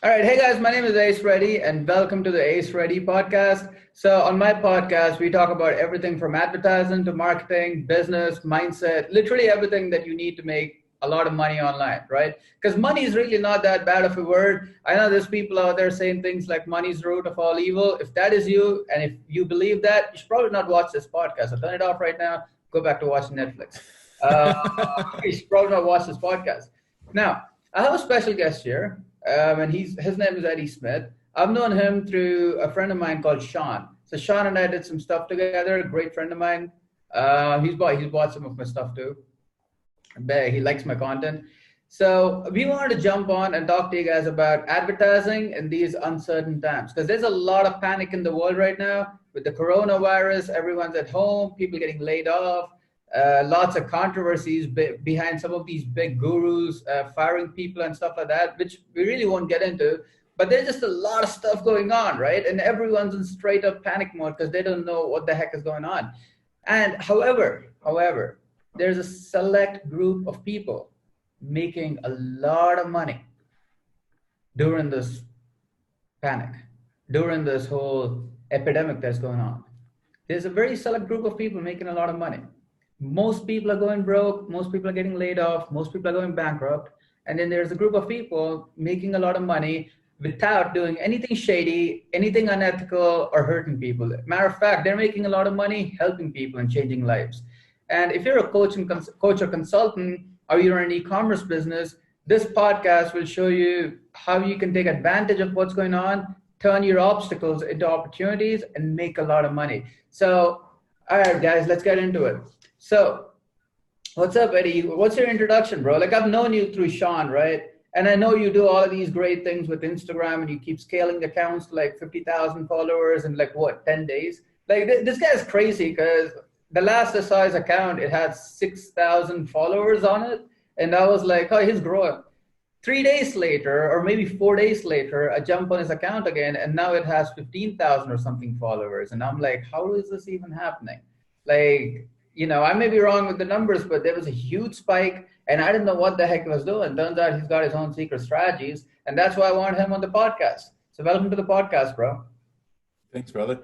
All right. Hey guys, my name is Ace Reddy and welcome to the Ace Reddy podcast. So on my podcast, we talk about everything from advertising to marketing, business, mindset, literally everything that you need to make a lot of money online, right? Because money is really not that bad of a word. I know there's people out there saying things like money's the root of all evil. If that is you and if you believe that, you should probably not watch this podcast. So turn it off right now. Go back to watching Netflix. Uh, you should probably not watch this podcast. Now, I have a special guest here, and his name is Eddie Smith. I've known him through a friend of mine called Sean. So Sean and I did some stuff together. A great friend of mine. He's bought some of my stuff too. But he likes my content. So we wanted to jump on and talk to you guys about advertising in these uncertain times because there's a lot of panic in the world right now with the coronavirus. Everyone's at home, people getting laid off, lots of controversies behind some of these big gurus firing people and stuff like that, which we really won't get into. But there's just a lot of stuff going on, right? And everyone's in straight up panic mode because they don't know what the heck is going on. And however, there's a select group of people making a lot of money during this panic, during this whole epidemic that's going on. There's a very select group of people making a lot of money. Most people are going broke, most people are getting laid off, most people are going bankrupt. And then there's a group of people making a lot of money without doing anything shady, anything unethical, or hurting people. Matter of fact, they're making a lot of money helping people and changing lives. And if you're a coach or consultant, or you're in an e-commerce business, this podcast will show you how you can take advantage of what's going on, turn your obstacles into opportunities, and make a lot of money. So, all right, guys, let's get into it. So, what's up, Eddie? What's your introduction, bro? Like, I've known you through Sean, right? And I know you do all of these great things with Instagram and you keep scaling the accounts to like 50,000 followers in like what, 10 days? Like, this guy's crazy because the last I saw his account, it had 6,000 followers on it. And I was like, oh, he's growing. 3 days later, or maybe 4 days later, I jump on his account again, and now it has 15,000 or something followers. And I'm like, how is this even happening? Like, I may be wrong with the numbers, but there was a huge spike, and I didn't know what the heck he was doing. Turns out he's got his own secret strategies, and that's why I wanted him on the podcast. So welcome to the podcast, bro. Thanks, brother.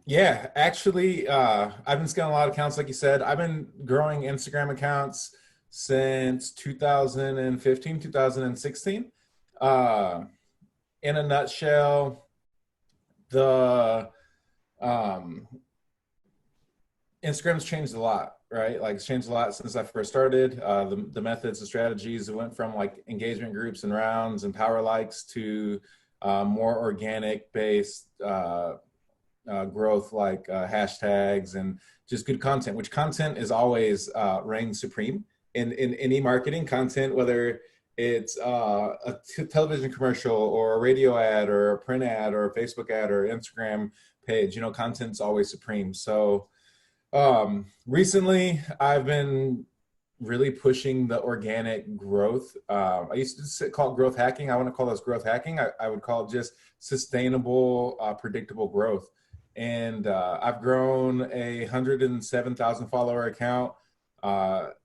Yeah, actually, I've been scaling a lot of accounts, like you said. I've been growing Instagram accounts since 2015, 2016. Uh, in a nutshell, the um, Instagram's changed a lot, right? Like it's changed a lot since I first started. The methods, the strategies, it went from like engagement groups and rounds and power likes to more organic based growth like hashtags and just good content, which content is always reigns supreme in any marketing content, whether it's television commercial or a radio ad or a print ad or a Facebook ad or Instagram page, content's always supreme. So recently I've been really pushing the organic growth. I used to call it growth hacking. I want to call this growth hacking. I would call it just sustainable, predictable growth. And I've grown a 107,000 follower account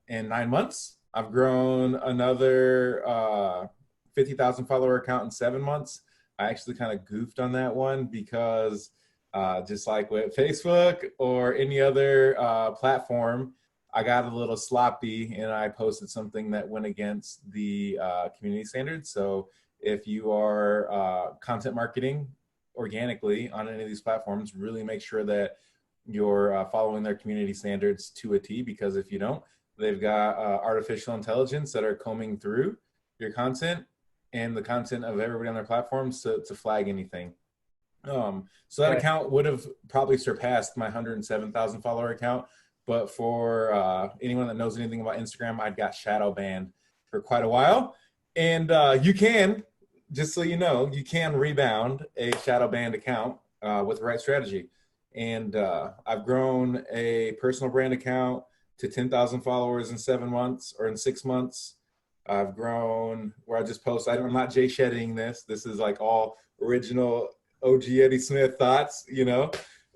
in 9 months. I've grown another 50,000 follower account in 7 months. I actually kind of goofed on that one because just like with Facebook or any other platform, I got a little sloppy and I posted something that went against the community standards. So if you are content marketing organically on any of these platforms, really make sure that you're following their community standards to a T, because if you don't, they've got artificial intelligence that are combing through your content and the content of everybody on their platforms to flag anything. So that Right. account would have probably surpassed my 107,000 follower account. But for anyone that knows anything about Instagram, I got shadow banned for quite a while. And you can, just so you know, you can rebound a shadow banned account with the right strategy. And I've grown a personal brand account to 10,000 followers in 7 months or in 6 months. I've grown where I just post, I'm not Jay shedding this. This is like all original OG Eddie Smith thoughts,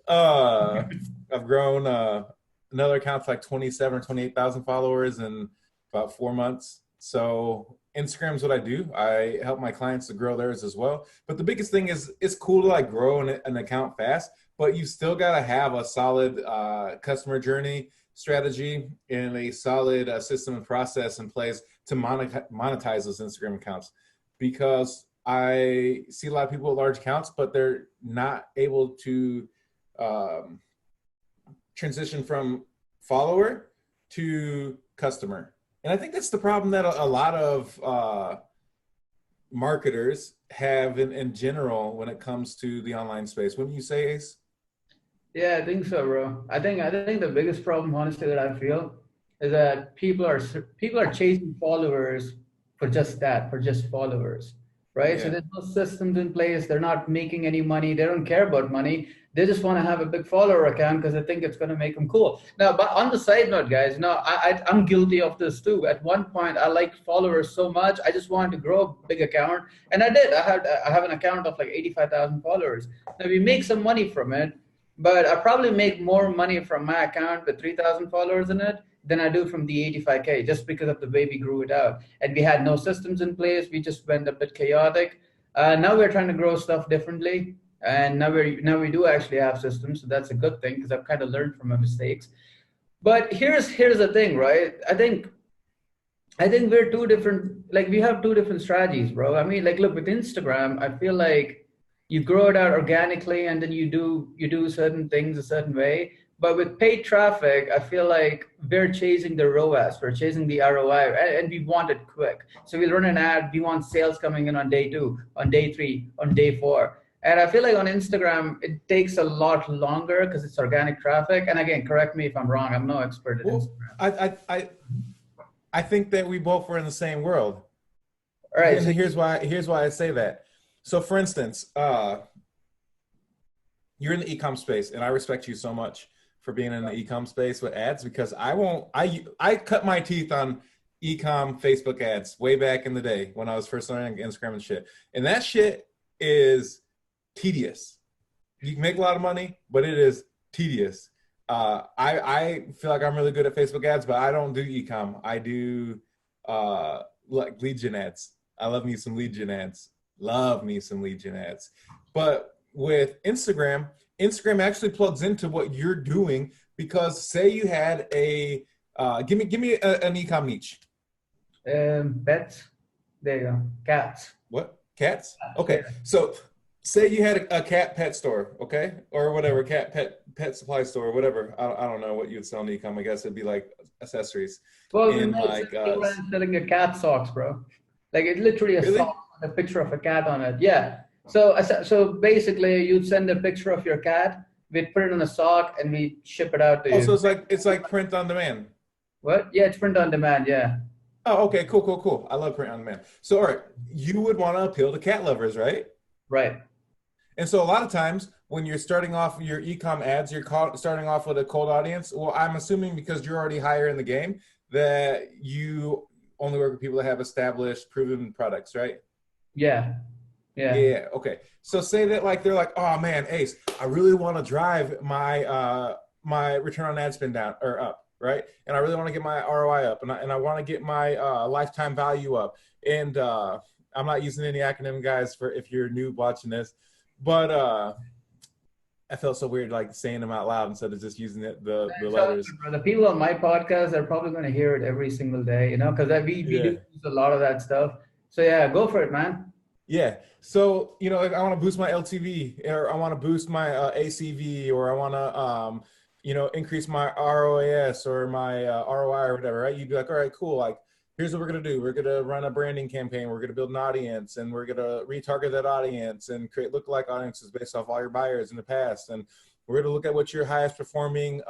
I've grown another account to like 27 or 28,000 followers in about 4 months. So Instagram's what I do. I help my clients to grow theirs as well. But the biggest thing is it's cool to like grow an account fast, but you still got to have a solid customer journey strategy and a solid system and process in place to monetize those Instagram accounts. Because I see a lot of people with large accounts, but they're not able to um, transition from follower to customer. And I think that's the problem that a lot of marketers have in general when it comes to the online space. Wouldn't you say, Ace? Yeah, I think so, bro. I think the biggest problem, honestly, that I feel is that people are chasing followers for just that, for just followers, right? So Yeah. there's no systems in place. They're not making any money. They don't care about money. They just want to have a big follower account because they think it's going to make them cool. Now, but on the side note, guys, no, I'm guilty of this too. At one point, I liked followers so much, I just wanted to grow a big account, and I did. I have an account of like 85,000 followers. Now we make some money from it, but I probably make more money from my account with 3,000 followers in it than I do from the 85K, just because of the way we grew it out. And we had no systems in place. We just went a bit chaotic. Now we're trying to grow stuff differently. And now we do actually have systems. So that's a good thing because I've kind of learned from my mistakes. But here's the thing, right? I think we're two different, like we have two different strategies, bro. I mean, like look, with Instagram, I feel like you grow it out organically and then you do certain things a certain way. But with paid traffic, I feel like we're chasing the ROAS, we're chasing the ROI, and we want it quick. So we'll run an ad, we want sales coming in on day two, on day three, on day four. And I feel like on Instagram, it takes a lot longer because it's organic traffic. And again, correct me if I'm wrong. I'm no expert at Well, Instagram. I think that we both were in the same world. All right. And So here's why I say that. So for instance, you're in the e-com space, and I respect you so much for being in the e-com space with ads because I cut my teeth on e-com Facebook ads way back in the day when I was first learning Instagram and shit. And that shit is tedious. You can make a lot of money, but it is tedious. I feel like I'm really good at Facebook ads, but I don't do e-com. I do like lead gen ads. I love me some lead gen ads. Love me some lead gen ads. But with Instagram, Instagram actually plugs into what you're doing because say you had a give me an e-com niche. pets, there you go, cats. What? Cats? Yeah. Okay. So say you had a cat pet store, okay? Or whatever, cat pet supply store, whatever. I don't know what you'd sell on e-com. I guess it'd be like accessories. Well, we And made like some selling a cat socks, bro. Like it's literally a really? sock with a picture of a cat on it. Yeah. So basically, you'd send a picture of your cat. We'd put it on a sock and we ship it out to Oh, so you. it's like print on demand. What? Yeah, it's print on demand. Yeah. Oh, okay, cool. I love print on demand. So all right, you would want to appeal to cat lovers, right? Right. And so a lot of times when you're starting off your e-com ads, starting off with a cold audience. Well, I'm assuming because you're already higher in the game that you only work with people that have established, proven products, right? Yeah. Yeah. Yeah. Okay. So say that like they're like, oh man, Ace, I really want to drive my return on ad spend down or up, right? And I really want to get my ROI up, and I want to get my lifetime value up. And I'm not using any acronym, guys, for if you're new watching this, but I felt so weird like saying them out loud instead of just using the letters. The people on my podcast are probably going to hear it every single day, because we do Yeah. use a lot of that stuff. So yeah, go for it, man. Yeah. So, like I want to boost my LTV or I want to boost my ACV or I want to, increase my ROAS or my ROI or whatever, right? You'd be like, all right, cool. Like, here's what we're going to do. We're going to run a branding campaign. We're going to build an audience and we're going to retarget that audience and create lookalike audiences based off all your buyers in the past. And we're going to look at what your highest performing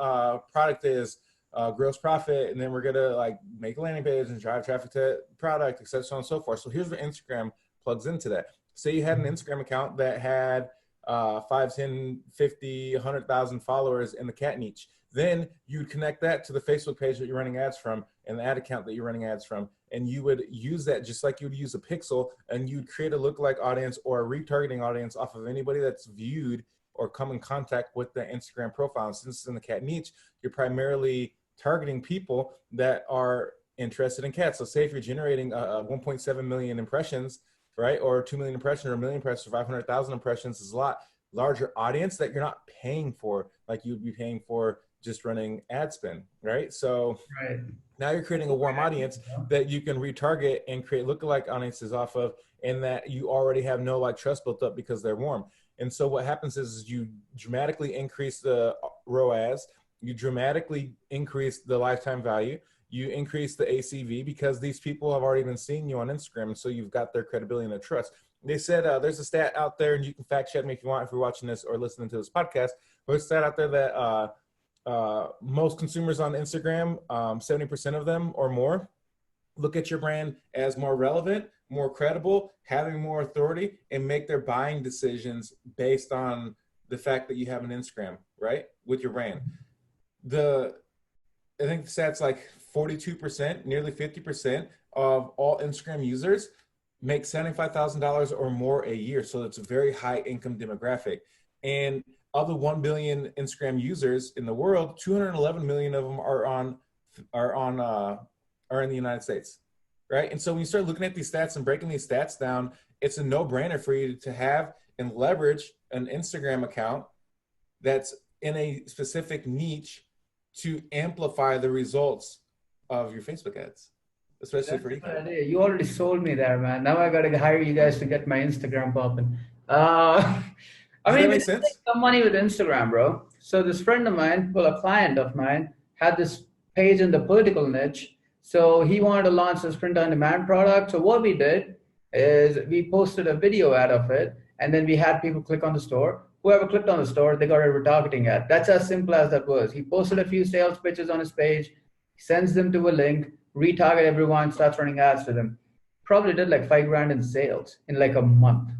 product is, gross profit. And then we're going to like make a landing page and drive traffic to product, et cetera, so on and so forth. So here's where Instagram plugs into that. Say you had an Instagram account that had 5, 10, 50, 100,000 followers in the cat niche. Then you'd connect that to the Facebook page that you're running ads from and the ad account that you're running ads from. And you would use that just like you would use a pixel and you'd create a lookalike audience or a retargeting audience off of anybody that's viewed or come in contact with the Instagram profile. And since it's in the cat niche, you're primarily targeting people that are interested in cats. So say if you're generating 1.7 million impressions, right, or 2 million impressions, or a million impressions, or 500,000 impressions is a lot larger audience that you're not paying for like you'd be paying for just running ad spend, right? So Right. now you're creating a warm audience that you can retarget and create lookalike audiences off of, and that you already have no like trust built up because they're warm. And so what happens is you dramatically increase the ROAS, you dramatically increase the lifetime value, you increase the ACV because these people have already been seeing you on Instagram, and so you've got their credibility and their trust. They said there's a stat out there, and you can fact check me if you want, if you're watching this or listening to this podcast. But there's a stat out there that most consumers on Instagram, 70% of them or more, look at your brand as more relevant, more credible, having more authority, and make their buying decisions based on the fact that you have an Instagram, right, with your brand. I think the stats like 42%, nearly 50% of all Instagram users make $75,000 or more a year. So it's a very high income demographic. And of the 1 billion Instagram users in the world, 211 million of them are in the United States, right? And so when you start looking at these stats and breaking these stats down, it's a no-brainer for you to have and leverage an Instagram account that's in a specific niche to amplify the results of your Facebook ads, especially for ecom. You already sold me there, man. Now I gotta hire you guys to get my Instagram popping. Does that make sense? Some money with Instagram, bro. So this friend of mine, well, a client of mine, had this page in the political niche. So he wanted to launch this print-on-demand product. So what we did is we posted a video ad of it, and then we had people click on the store. Whoever clicked on the store, they got a retargeting ad. That's as simple as that was. He posted a few sales pitches on his page, sends them to a link, retarget everyone, starts running ads to them. Probably did like $5,000 in sales in like a month.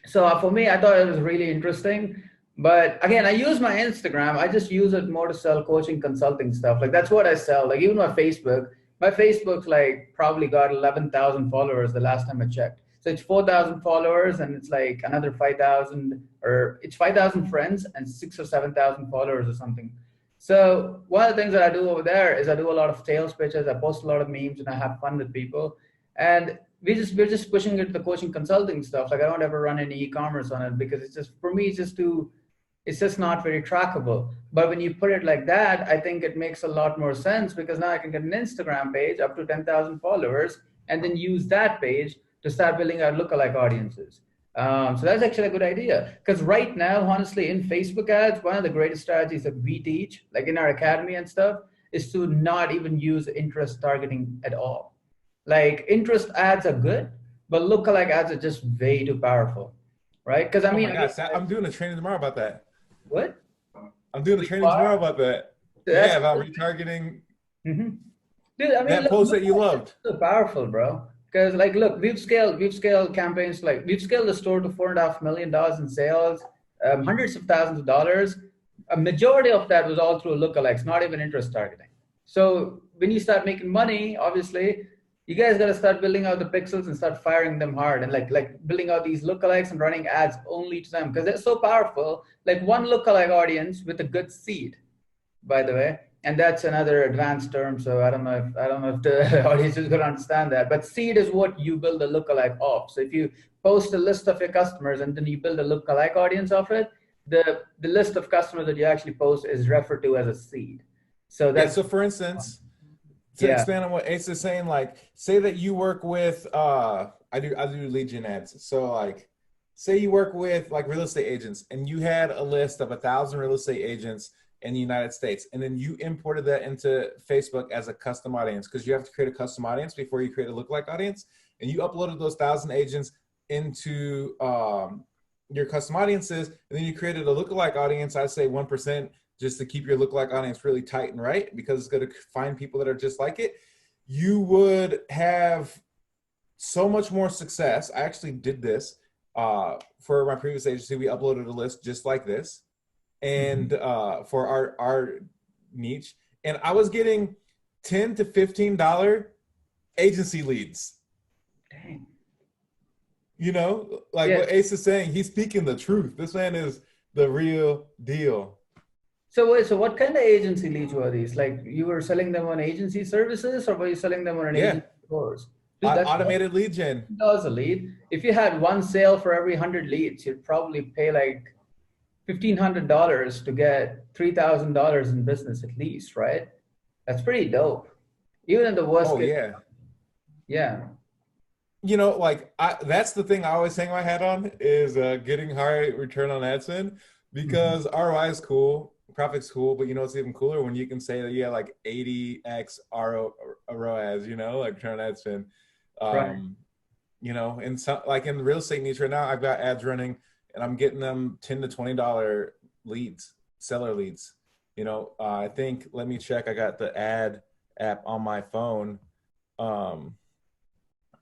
So for me, I thought it was really interesting. But again, I use my Instagram. I just use it more to sell coaching, consulting stuff. Like that's what I sell. Like even my Facebook's like probably got 11,000 followers the last time I checked. So it's 4,000 followers and it's like another 5,000, or it's 5,000 friends and 6 or 7,000 followers or something. So one of the things that I do over there is I do a lot of sales pitches. I post a lot of memes and I have fun with people. And we're just pushing it to the coaching consulting stuff. Like I don't ever run any e-commerce on it because it's just, for me, it's just not very trackable. But when you put it like that, I think it makes a lot more sense because now I can get an Instagram page up to 10,000 followers and then use that page to start building out lookalike audiences. So that's actually a good idea. Because right now, honestly, in Facebook ads, one of the greatest strategies that we teach, like in our academy and stuff, is to not even use interest targeting at all. Like interest ads are good, but lookalike ads are just way too powerful, right? Because Oh my gosh, I'm doing a training tomorrow about that. What? I'm doing a training tomorrow about that. Yeah, about retargeting. Mm-hmm. Dude, I mean, that post that you loved. So powerful, bro. Because like, look, we've scaled campaigns. Like we've scaled the store to $4.5 million in sales, hundreds of thousands of dollars. A majority of that was all through lookalikes, not even interest targeting. So when you start making money, obviously, you guys got to start building out the pixels and start firing them hard and like building out these lookalikes and running ads only to them because they're so powerful. Like one lookalike audience with a good seed, by the way. And that's another advanced term, so I don't know if the audience is going to understand that. But seed is what you build a lookalike of. So if you post a list of your customers and then you build a lookalike audience of it, the list of customers that you actually post is referred to as a seed. So that's so for instance, to expand on what Ace is saying, like say that you work with I do lead gen ads. So like say you work with like real estate agents and you had a list of 1,000 real estate agents in the United States. And then you imported that into Facebook as a custom audience because you have to create a custom audience before you create a lookalike audience. And you uploaded those 1,000 agents into your custom audiences. And then you created a lookalike audience, I'd say 1%, just to keep your lookalike audience really tight and right because it's going to find people that are just like it. You would have so much more success. I actually did this for my previous agency. We uploaded a list just like this. And for our niche, and I was getting $10 to $15 agency leads. Dang. You know, like what Ace is saying, he's speaking the truth. This man is the real deal. So what kind of agency leads were these? Like you were selling them on agency services, or were you selling them on an Yeah, agency course? Dude, that's automated lead gen. $1 a lead. If you had one sale for every 100 leads, you'd probably pay like $1,500 to get $3,000 in business at least, right? That's pretty dope. Even in the worst Oh case, yeah. yeah, Like that's the thing I always hang my hat on is getting high return on ad spend mhm, because ROI is cool, profit's cool, but it's even cooler when you can say that you have like 80x ROAS, like return on ad spend. right. Um, in some like in the real estate niche right now, I've got ads running and I'm getting them $10 to $20 leads, seller leads. I think let me check. I got the ad app on my phone. Um,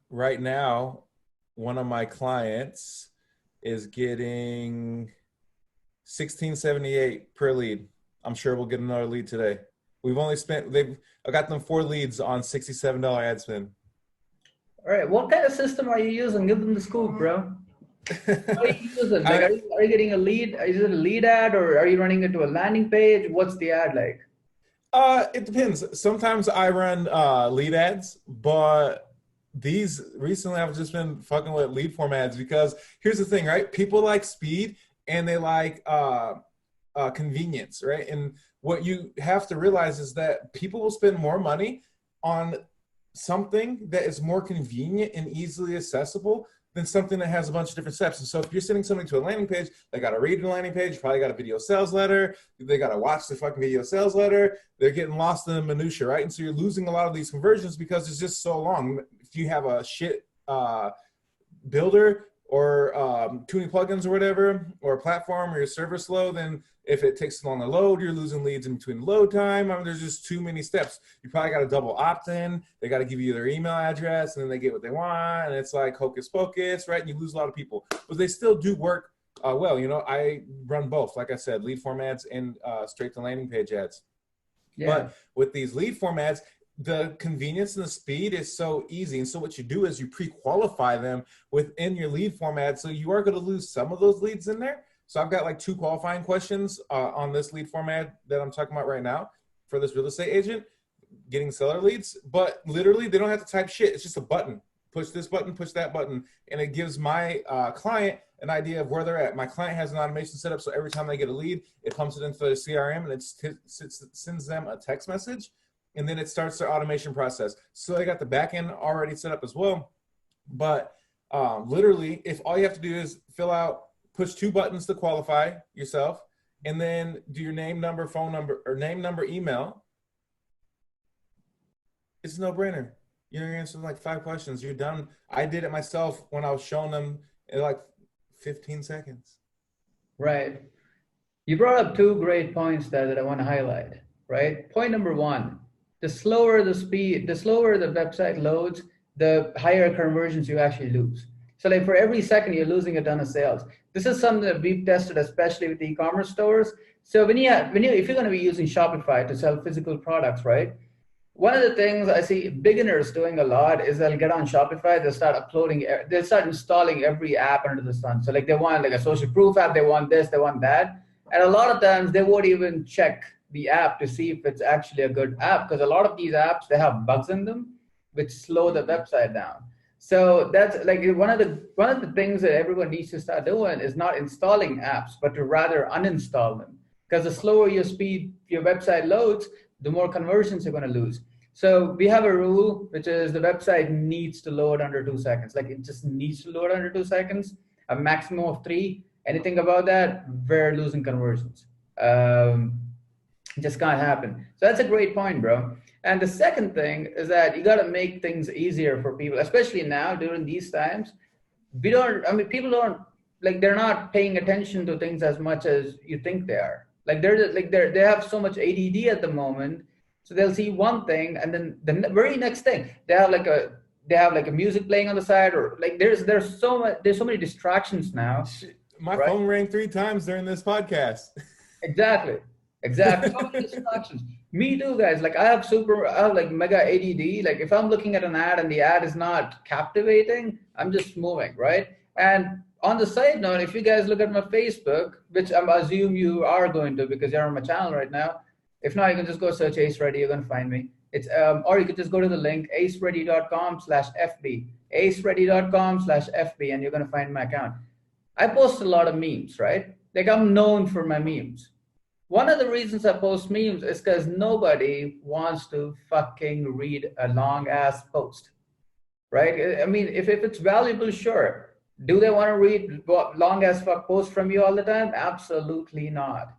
right now, one of my clients is getting 1678 per lead. I'm sure we'll get another lead today. We've only spent they've I got them 4 leads on $67 ad spend. All right, what kind of system are you using? Give them the scoop, bro. What are you using? Like, I are you getting a lead? Is it a lead ad, or are you running it to a landing page? What's the ad like? It depends. Sometimes I run lead ads, but these recently I've just been fucking with lead form ads because here's the thing, right? People like speed and they like convenience, right? And what you have to realize is that people will spend more money on something that is more convenient and easily accessible than something that has a bunch of different steps. And so if you're sending something to a landing page, they got to read the landing page, probably got a video sales letter, they got to watch the fucking video sales letter, they're getting lost in the minutia, right? And so you're losing a lot of these conversions because it's just so long. If you have a shit builder or tuning plugins or whatever, or a platform or your server slow, then if it takes too long to load, you're losing leads in between load time. I mean, there's just too many steps. You probably got to double opt in. They got to give you their email address, and then they get what they want, and it's like hocus pocus, right? And you lose a lot of people, but they still do work well. I run both, like I said, lead form ads and straight to landing page ads. Yeah, But with these lead form ads, the convenience and the speed is so easy. And so what you do is you pre-qualify them within your lead format. So you are going to lose some of those leads in there. So I've got like 2 qualifying questions on this lead format that I'm talking about right now for this real estate agent getting seller leads. But literally, they don't have to type shit. It's just a button. Push this button, push that button. And it gives my client an idea of where they're at. My client has an automation set up. So every time they get a lead, it pumps it into their CRM and it sends them a text message. And then it starts their automation process. So they got the back end already set up as well. But literally, if all you have to do is push 2 buttons to qualify yourself, and then do your name, number, phone number, or name, number, email, it's a no-brainer. You're answering like 5 questions. You're done. I did it myself when I was showing them in like 15 seconds. right. You brought up 2 great points there that I want to highlight, right? Point number 1, the slower the speed, the slower the website loads, the higher conversions you actually lose. So like for every second, you're losing a ton of sales. This is something that we've tested, especially with e-commerce stores. So if you're going to be using Shopify to sell physical products, right? One of the things I see beginners doing a lot is they'll get on Shopify, they'll start installing every app under the sun. So like they want like a social proof app, they want this, they want that. And a lot of times they won't even check the app to see if it's actually a good app because a lot of these apps, they have bugs in them which slow the website down. So that's like one of the things that everyone needs to start doing is not installing apps, but to rather uninstall them. Because the slower your website loads, the more conversions you're going to lose. So we have a rule, which is the website needs to load under 2 seconds. Like it just needs to load under 2 seconds, a maximum of 3. Anything about that, we're losing conversions. It just can't happen. So that's a great point, bro. And the second thing is that you got to make things easier for people, especially now during these times. People don't like they're not paying attention to things as much as you think they are. They have so much ADD at the moment, so they'll see one thing and then the very next thing they have like a music playing on the side, or like there's so many distractions now, My right? phone rang 3 times during this podcast. Exactly. Exactly. So many distractions. Me too, guys. Like I have like mega ADD. Like if I'm looking at an ad and the ad is not captivating, I'm just moving, right? And on the side note, if you guys look at my Facebook, which I assume you are going to because you're on my channel right now, if not, you can just go search Ace Reddy. You're gonna find me. It's or you could just go to the link aceready.com/fb, aceready.com/fb, and you're gonna find my account. I post a lot of memes, right? Like I'm known for my memes. One of the reasons I post memes is because nobody wants to fucking read a long ass post, right? I mean, if it's valuable, sure. Do they want to read long as fuck posts from you all the time? Absolutely not,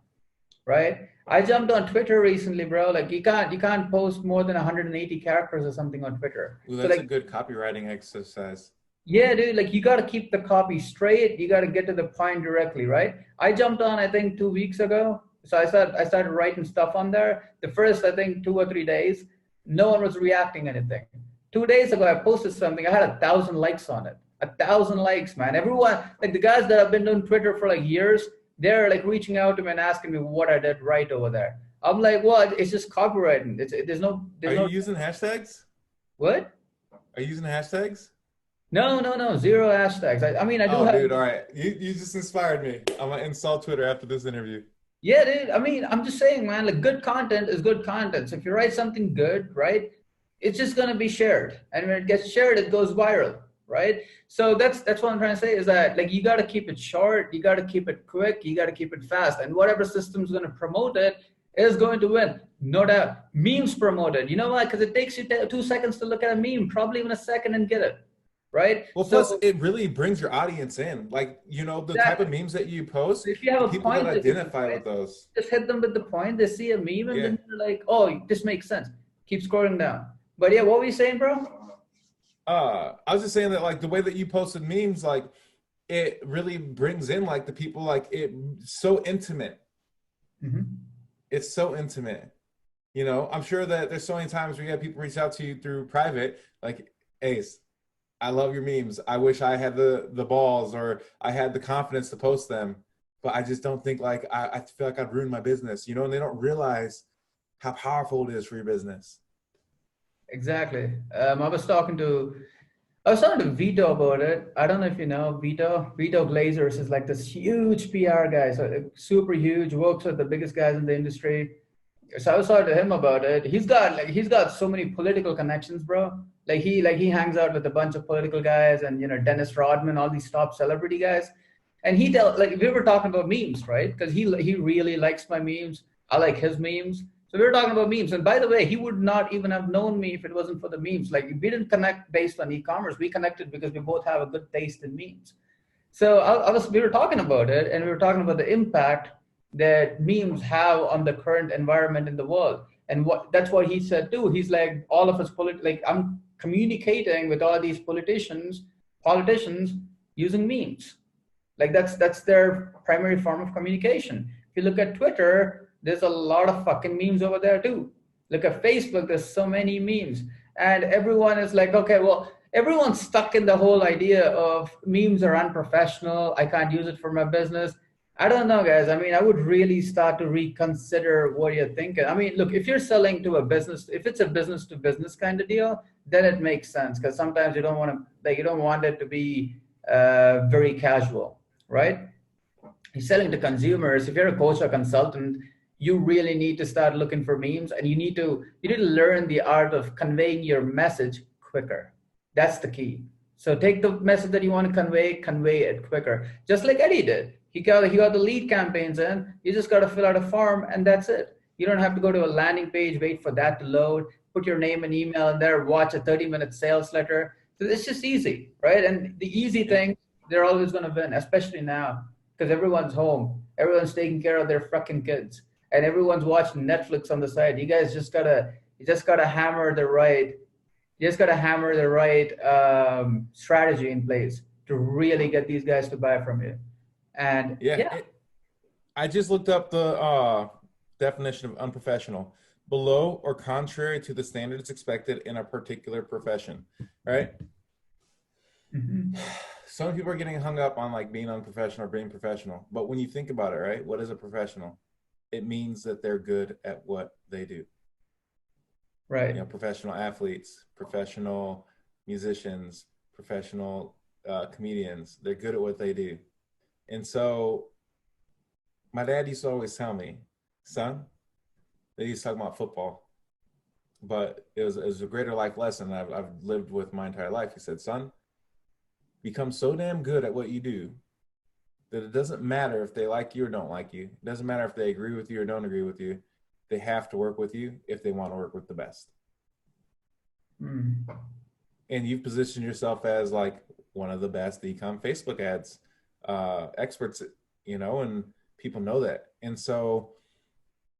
right? I jumped on Twitter recently, bro. Like you can't post more than 180 characters or something on Twitter. Ooh, So that's a like, good copywriting exercise. yeah, dude, like you got to keep the copy straight. You got to get to the point directly, right? I jumped on, I think 2 weeks ago. So I started writing stuff on there. The first, I think 2 or 3 days, no one was reacting anything. 2 days ago, I posted something. I had 1,000 likes on it. 1,000 likes, man. Everyone, like the guys that have been doing Twitter for like years, they're like reaching out to me and asking me what I did right over there. I'm like, well, it's just copywriting. Are There's you no using hashtags? what? Are you using hashtags? No, no, no, zero hashtags. I mean, I do Oh, have. dude, all right. You just inspired me. I'm gonna install Twitter after this interview. Yeah, dude. I mean, I'm just saying, man, like good content is good content. So if you write something good, right, it's just gonna be shared. And when it gets shared, it goes viral, right? So that's what I'm trying to say is that like you gotta keep it short, you gotta keep it quick, you gotta keep it fast. And whatever system's gonna promote it is going to win. No doubt. Memes promoted. You know why? Because it takes you 2 seconds to look at a meme, probably even a second and get it. Right? Well, plus So it really brings your audience in. Like, the type exactly. of memes that you post, If you have the a people that point to hit them identify with, with those. just hit them with the point. They see a meme and Yeah. then they're like, oh, this makes sense. Keep scrolling down. But yeah, what were you saying, bro? I was just saying that like the way that you posted memes, like it really brings in like the people, like it's so intimate. Mm-hmm. It's so intimate. I'm sure that there's so many times where you have people reach out to you through private, like, Ace, I love your memes. I wish I had the balls or I had the confidence to post them, but I just don't think like I feel like I'd ruin my business, and they don't realize how powerful it is for your business. Exactly. I was talking to Vito about it. I don't know if you know Vito. Vito Glazers is like this huge PR guy, so super huge, works with the biggest guys in the industry. So I was talking to him about it. He's got so many political connections, bro. Like he hangs out with a bunch of political guys and Dennis Rodman, all these top celebrity guys. And like we were talking about memes, right? Because he really likes my memes. I like his memes. So we were talking about memes. And by the way, he would not even have known me if it wasn't for the memes. Like we didn't connect based on e-commerce. We connected because we both have a good taste in memes. So we were talking about it, and we were talking about the impact that memes have on the current environment in the world. And that's what he said too. He's like, all of us, like I'm communicating with all these politicians using memes. Like that's their primary form of communication. If you look at Twitter, there's a lot of fucking memes over there too. Look at Facebook, there's so many memes. And everyone is like, okay, well, everyone's stuck in the whole idea of memes are unprofessional. I can't use it for my business. I don't know, guys. I mean, I would really start to reconsider what you're thinking. I mean, look, if you're selling to a business, if it's a business to business kind of deal, then it makes sense because sometimes you don't want it to be very casual, right? You're selling to consumers. If you're a coach or consultant, you really need to start looking for memes, and you need to learn the art of conveying your message quicker. That's the key. So take the message that you want to convey it quicker. Just like Eddie did. He got the lead campaigns in. You just got to fill out a form, and that's it. You don't have to go to a landing page, wait for that to load, put your name and email in there, watch a 30-minute sales letter. So it's just easy, right? And the easy things, they're always going to win, especially now because everyone's home. Everyone's taking care of their fucking kids, and everyone's watching Netflix on the side. You just gotta hammer the right strategy in place to really get these guys to buy from you. And Yeah, yeah. I just looked up the definition of unprofessional: below or contrary to the standards expected in a particular profession, right? Mhm. Some people are getting hung up on like being unprofessional or being professional, but when you think about it, right, what is a professional? It means that they're good at what they do. Right. Professional athletes, professional musicians, professional comedians. They're good at what they do. And so my dad used to always tell me, son, they used to talk about football, but it was a greater life lesson I've lived with my entire life. He said, son, become so damn good at what you do that it doesn't matter if they like you or don't like you. It doesn't matter if they agree with you or don't agree with you. They have to work with you if they want to work with the best. Mm. And you've positioned yourself as like one of the best e-com Facebook ads experts, and people know that. And so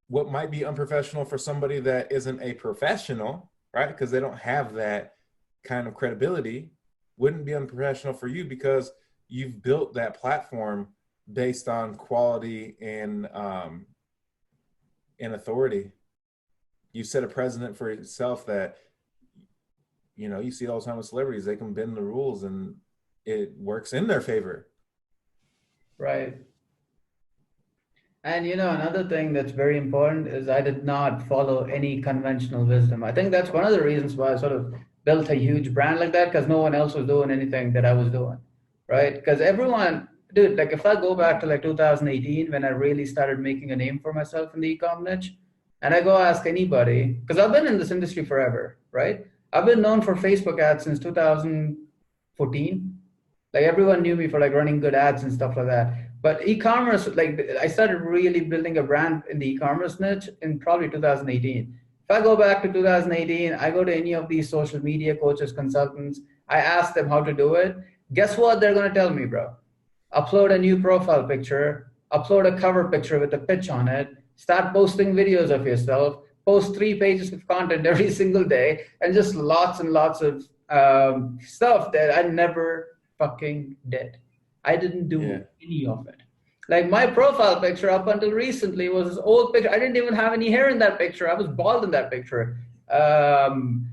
what might be unprofessional for somebody that isn't a professional, right? Because they don't have that kind of credibility, wouldn't be unprofessional for you because you've built that platform based on quality and authority. You set a precedent for yourself that, you see all the time with celebrities, they can bend the rules and it works in their favor. Right. And another thing that's very important is I did not follow any conventional wisdom. I think that's one of the reasons why I sort of built a huge brand like that, because no one else was doing anything that I was doing, right? Because everyone, dude, like if I go back to like 2018 when I really started making a name for myself in the e-com niche, and I go ask anybody, because I've been in this industry forever, right? I've been known for Facebook ads since 2014. Like everyone knew me for like running good ads and stuff like that. But e-commerce, like I started really building a brand in the e-commerce niche in probably 2018. If I go back to 2018, I go to any of these social media coaches, consultants, I ask them how to do it. Guess what they're going to tell me, bro? Upload a new profile picture, upload a cover picture with a pitch on it, start posting videos of yourself, post 3 pages of content every single day, and just lots and lots of stuff that I never fucking did. I didn't do any of it. Like my profile picture up until recently was this old picture. I didn't even have any hair in that picture. I was bald in that picture. And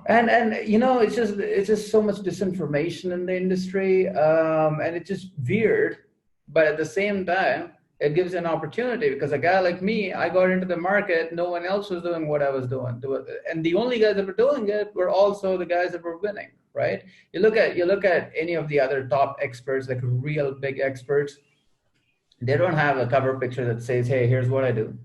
it's just so much disinformation in the industry, and it's just weird. But at the same time, it gives an opportunity because a guy like me, I got into the market. No one else was doing what I was doing, and the only guys that were doing it were also the guys that were winning. Right? You look at any of the other top experts, like real big experts. They don't have a cover picture that says, "Hey, here's what I do."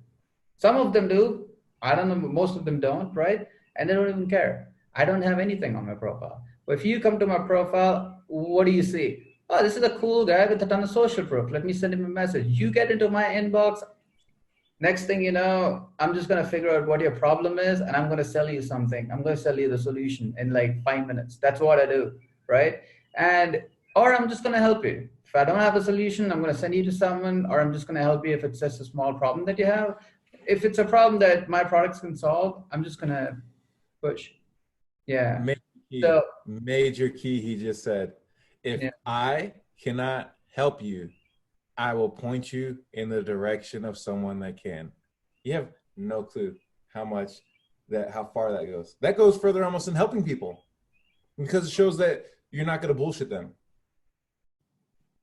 Some of them do. I don't know. Most of them don't, right? And they don't even care. I don't have anything on my profile. But if you come to my profile, what do you see? Oh, this is a cool guy with a ton of social proof. Let me send him a message. You get into my inbox. Next thing you know, I'm just going to figure out what your problem is, and I'm going to sell you something. I'm going to sell you the solution in like 5 minutes. That's what I do, right? Or I'm just going to help you. If I don't have a solution, I'm going to send you to someone, or I'm just going to help you if it's just a small problem that you have. If it's a problem that my products can solve, I'm just going to push. Yeah. Major key, he just said. If I cannot help you, I will point you in the direction of someone that can. You have no clue how far that goes. That goes further almost than helping people because it shows that you're not going to bullshit them.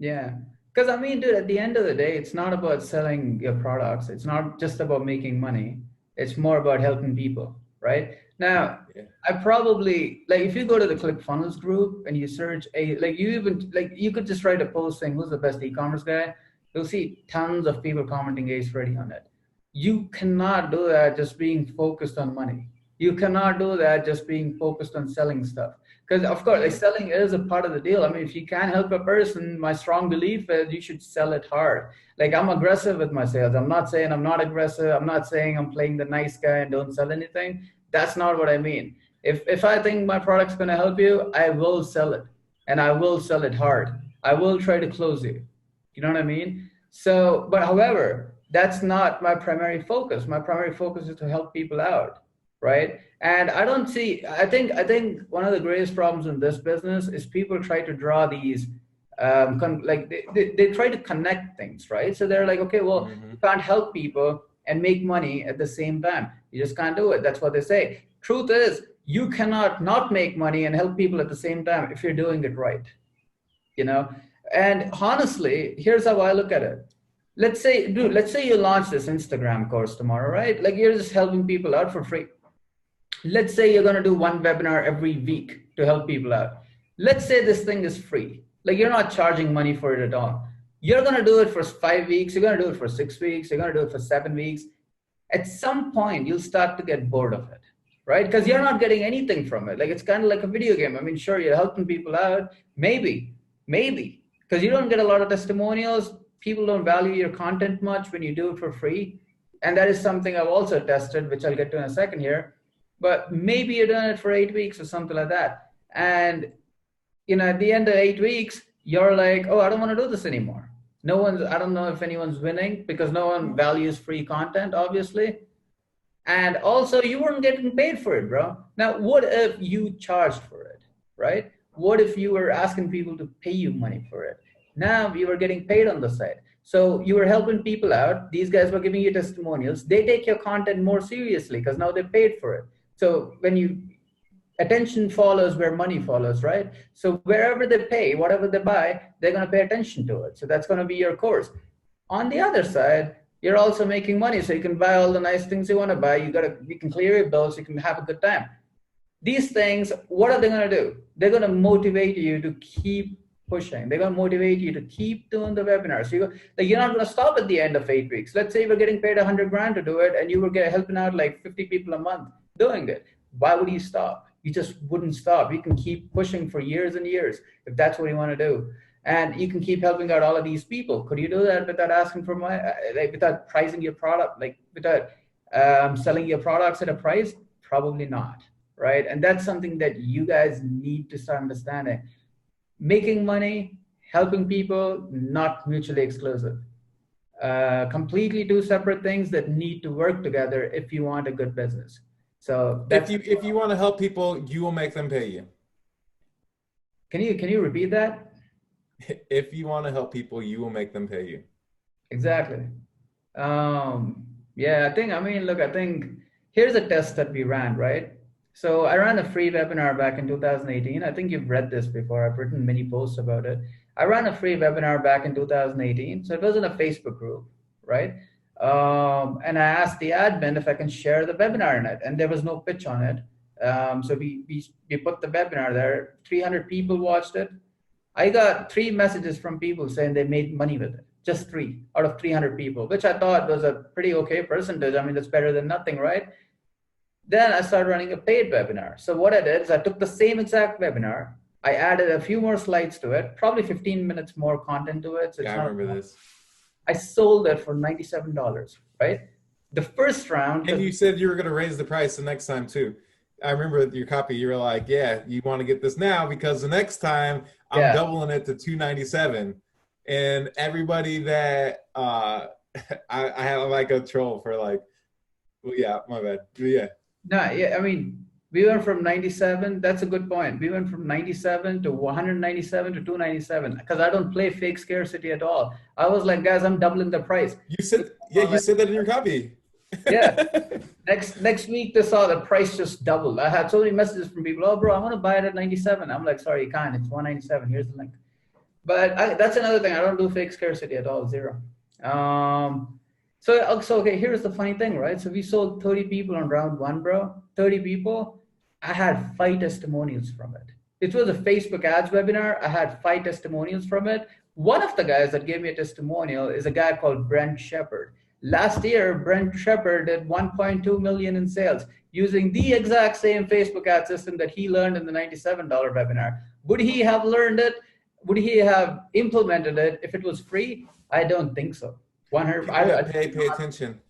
Yeah. Because I mean, dude, at the end of the day, it's not about selling your products. It's not just about making money. It's more about helping people, right? Now, I probably, like, if you go to the ClickFunnels group and you search you could just write a post saying, who's the best e-commerce guy? You'll see tons of people commenting Ace Reddy on it. You cannot do that just being focused on money. You cannot do that just being focused on selling stuff. Because of course, like, selling is a part of the deal. I mean, if you can't help a person, my strong belief is you should sell it hard. Like, I'm aggressive with my sales. I'm not saying I'm not aggressive. I'm not saying I'm playing the nice guy and don't sell anything. That's not what I mean. If I think my product's going to help you, I will sell it, and I will sell it hard. I will try to close you. You know what I mean? So, but however, that's not my primary focus. My primary focus is to help people out, right? And I think one of the greatest problems in this business is people try to draw these, they try to connect things, right? So they're like, okay, well, you can't help people and make money at the same time. You just can't do it. That's what they say. Truth is, you cannot not make money and help people at the same time if you're doing it right, And honestly, here's how I look at it. Let's say you launch this Instagram course tomorrow, right? Like, you're just helping people out for free. Let's say you're going to do one webinar every week to help people out. let's say this thing is free. Like you're not charging money for it at all. You're going to do it for 5 weeks. You're going to do it for 6 weeks. You're going to do it for 7 weeks. At some point, you'll start to get bored of it, right? Because you're not getting anything from it. Like it's kind of like a video game. I mean, sure, you're helping people out. Maybe, because you don't get a lot of testimonials. People don't value your content much when you do it for free. And that is something I've also tested, which I'll get to in a second here. But maybe you're doing it for 8 weeks or something like that. And, at the end of 8 weeks, you're like, oh, I don't want to do this anymore. I don't know if anyone's winning because no one values free content, obviously. And also you weren't getting paid for it, bro. Now, what if you charged for it, right? What if you were asking people to pay you money for it? Now you were getting paid on the side. So you were helping people out. These guys were giving you testimonials. They take your content more seriously because now they paid for it. So attention follows where money follows, right? So wherever they pay, whatever they buy, they're going to pay attention to it. So that's going to be your course. On the other side, you're also making money. So you can buy all the nice things you want to buy. You can clear your bills. You can have a good time. These things, what are they going to do? They're going to motivate you to keep pushing. They're going to motivate you to keep doing the webinar. So you're not going to stop at the end of 8 weeks. Let's say you were getting paid $100,000 to do it and you were helping out like 50 people a month doing it. Why would you stop? You just wouldn't stop. You can keep pushing for years and years if that's what you want to do. And you can keep helping out all of these people. Could you do that without asking for money, without pricing your product, without selling your products at a price? Probably not, right? And that's something that you guys need to start understanding. Making money, helping people, not mutually exclusive. Completely two separate things that need to work together if you want a good business. So if you want to help people, you will make them pay you. Can you repeat that? If you want to help people, you will make them pay you. Exactly. Yeah, I think here's a test that we ran, right? So I ran a free webinar back in 2018. I think you've read this before. I've written many posts about it. I ran a free webinar back in 2018. So it was in a Facebook group, right? And I asked the admin if I can share the webinar in it, and there was no pitch on it. So we put the webinar there. 300 people watched it. I got 3 messages from people saying they made money with it. Just 3 out of 300 people, which I thought was a pretty okay percentage. I mean, that's better than nothing, right? Then I started running a paid webinar. So what I did is I took the same exact webinar. I added a few more slides to it, probably 15 minutes more content to it. So yeah, I remember this. I sold it for $97, right? The first round. And you said you were going to raise the price the next time too. I remember your copy. You were like, yeah, you want to get this now because the next time I'm doubling it to $297. And everybody that I have like a troll for like, well, yeah, my bad. Yeah. No, yeah, I mean, we went from 97. That's a good point. We went from 97 to 197 to 297 because I don't play fake scarcity at all. I was like, guys, I'm doubling the price. You said, yeah, you said that in your copy. Yeah. Next week, they saw the price just doubled. I had so many messages from people. Oh, bro, I want to buy it at 97. I'm like, sorry, you can't. It's 197. Here's the link. But that's another thing. I don't do fake scarcity at all. 0. So okay, here's the funny thing, right? So we sold 30 people on round 1, bro. 30 people. I had 5 testimonials from it. It was a Facebook ads webinar. I had 5 testimonials from it. One of the guys that gave me a testimonial is a guy called Brent Shepard. Last year, Brent Shepard did 1.2 million in sales using the exact same Facebook ad system that he learned in the $97 webinar. Would he have learned it? Would he have implemented it if it was free? I don't think so. 100. Pay attention.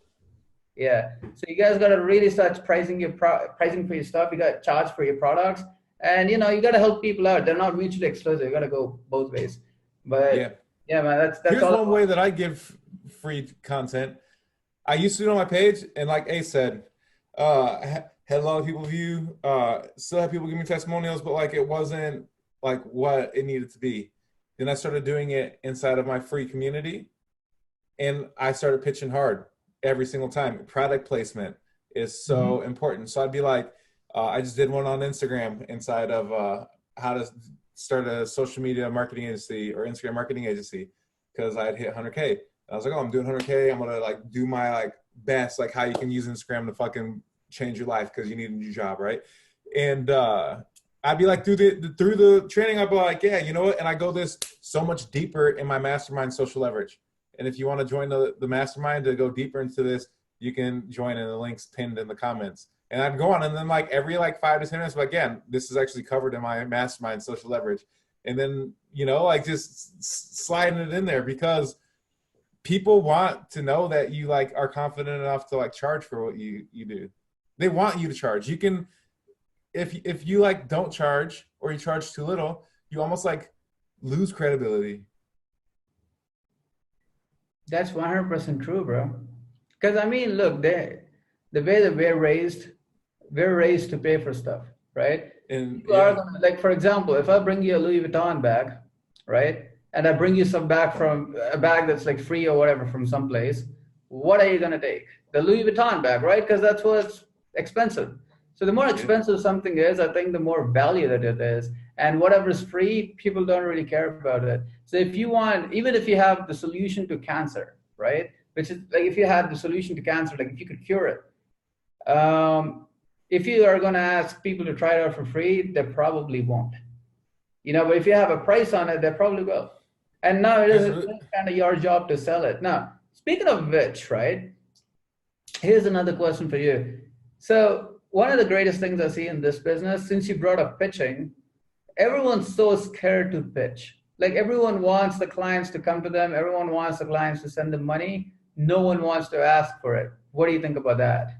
Yeah. So you guys got to really start pricing for your stuff. You got to charge for your products, and you got to help people out. They're not mutually exclusive. You got to go both ways. But yeah, man, that's Here's all. One way that I give free content. I used to do it on my page, and like Ace said, had a lot of people view. Still had people give me testimonials, but like it wasn't like what it needed to be. Then I started doing it inside of my free community, and I started pitching hard every single time. Product placement is so important. So I'd be like, I just did one on Instagram inside of how to start a social media marketing agency or Instagram marketing agency because I had hit 100K. I was like, oh, I'm doing 100K. I'm going to like do my like best, like how you can use Instagram to fucking change your life because you need a new job, right? And I'd be like through the training, I'd be like, yeah, you know what? And I go this so much deeper in my mastermind social leverage. And if you want to join the mastermind to go deeper into this, you can join in the links pinned in the comments. And I'd go on, and then like every like 5 to 10 minutes, but again, this is actually covered in my mastermind social leverage. And then, you know, like just sliding it in there because people want to know that you like are confident enough to like charge for what you do. They want you to charge. You can, if you like don't charge or you charge too little, you almost like lose credibility. That's 100% true, bro. Because I mean, look, the way that we're raised to pay for stuff, right? And You are yeah, gonna, like, for example, if I bring you a Louis Vuitton bag, right, and I bring you some bag from a bag that's like free or whatever from someplace, what are you gonna take? The Louis Vuitton bag, right? Because that's what's expensive. So the more yeah, expensive something is, I think the more value that it is. And whatever's free, people don't really care about it. So if you want, even if you have the solution to cancer, right? Which is like if you had the solution to cancer, like if you could cure it, if you are going to ask people to try it out for free, they probably won't. You know, but if you have a price on it, they probably will. And now it is there's kind of your job to sell it. Now, speaking of which, right? Here's another question for you. So one of the greatest things I see in this business, since you brought up pitching, everyone's so scared to pitch. Like everyone wants the clients to come to them. Everyone wants the clients to send them money. No one wants to ask for it. What do you think about that?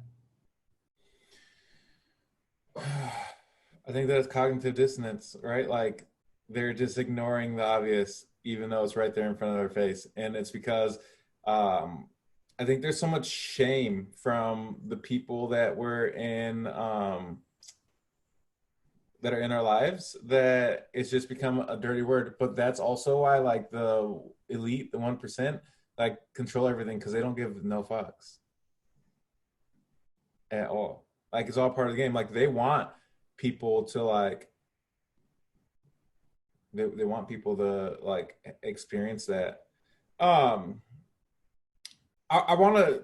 I think that's cognitive dissonance, right? Like they're just ignoring the obvious, even though it's right there in front of their face. And it's because I think there's so much shame from the people that were in that are in our lives that it's just become a dirty word. But that's also why like the elite, the 1%, like control everything because they don't give no fucks at all. Like it's all part of the game. Like they want people to like they want people to like experience that. Um I want to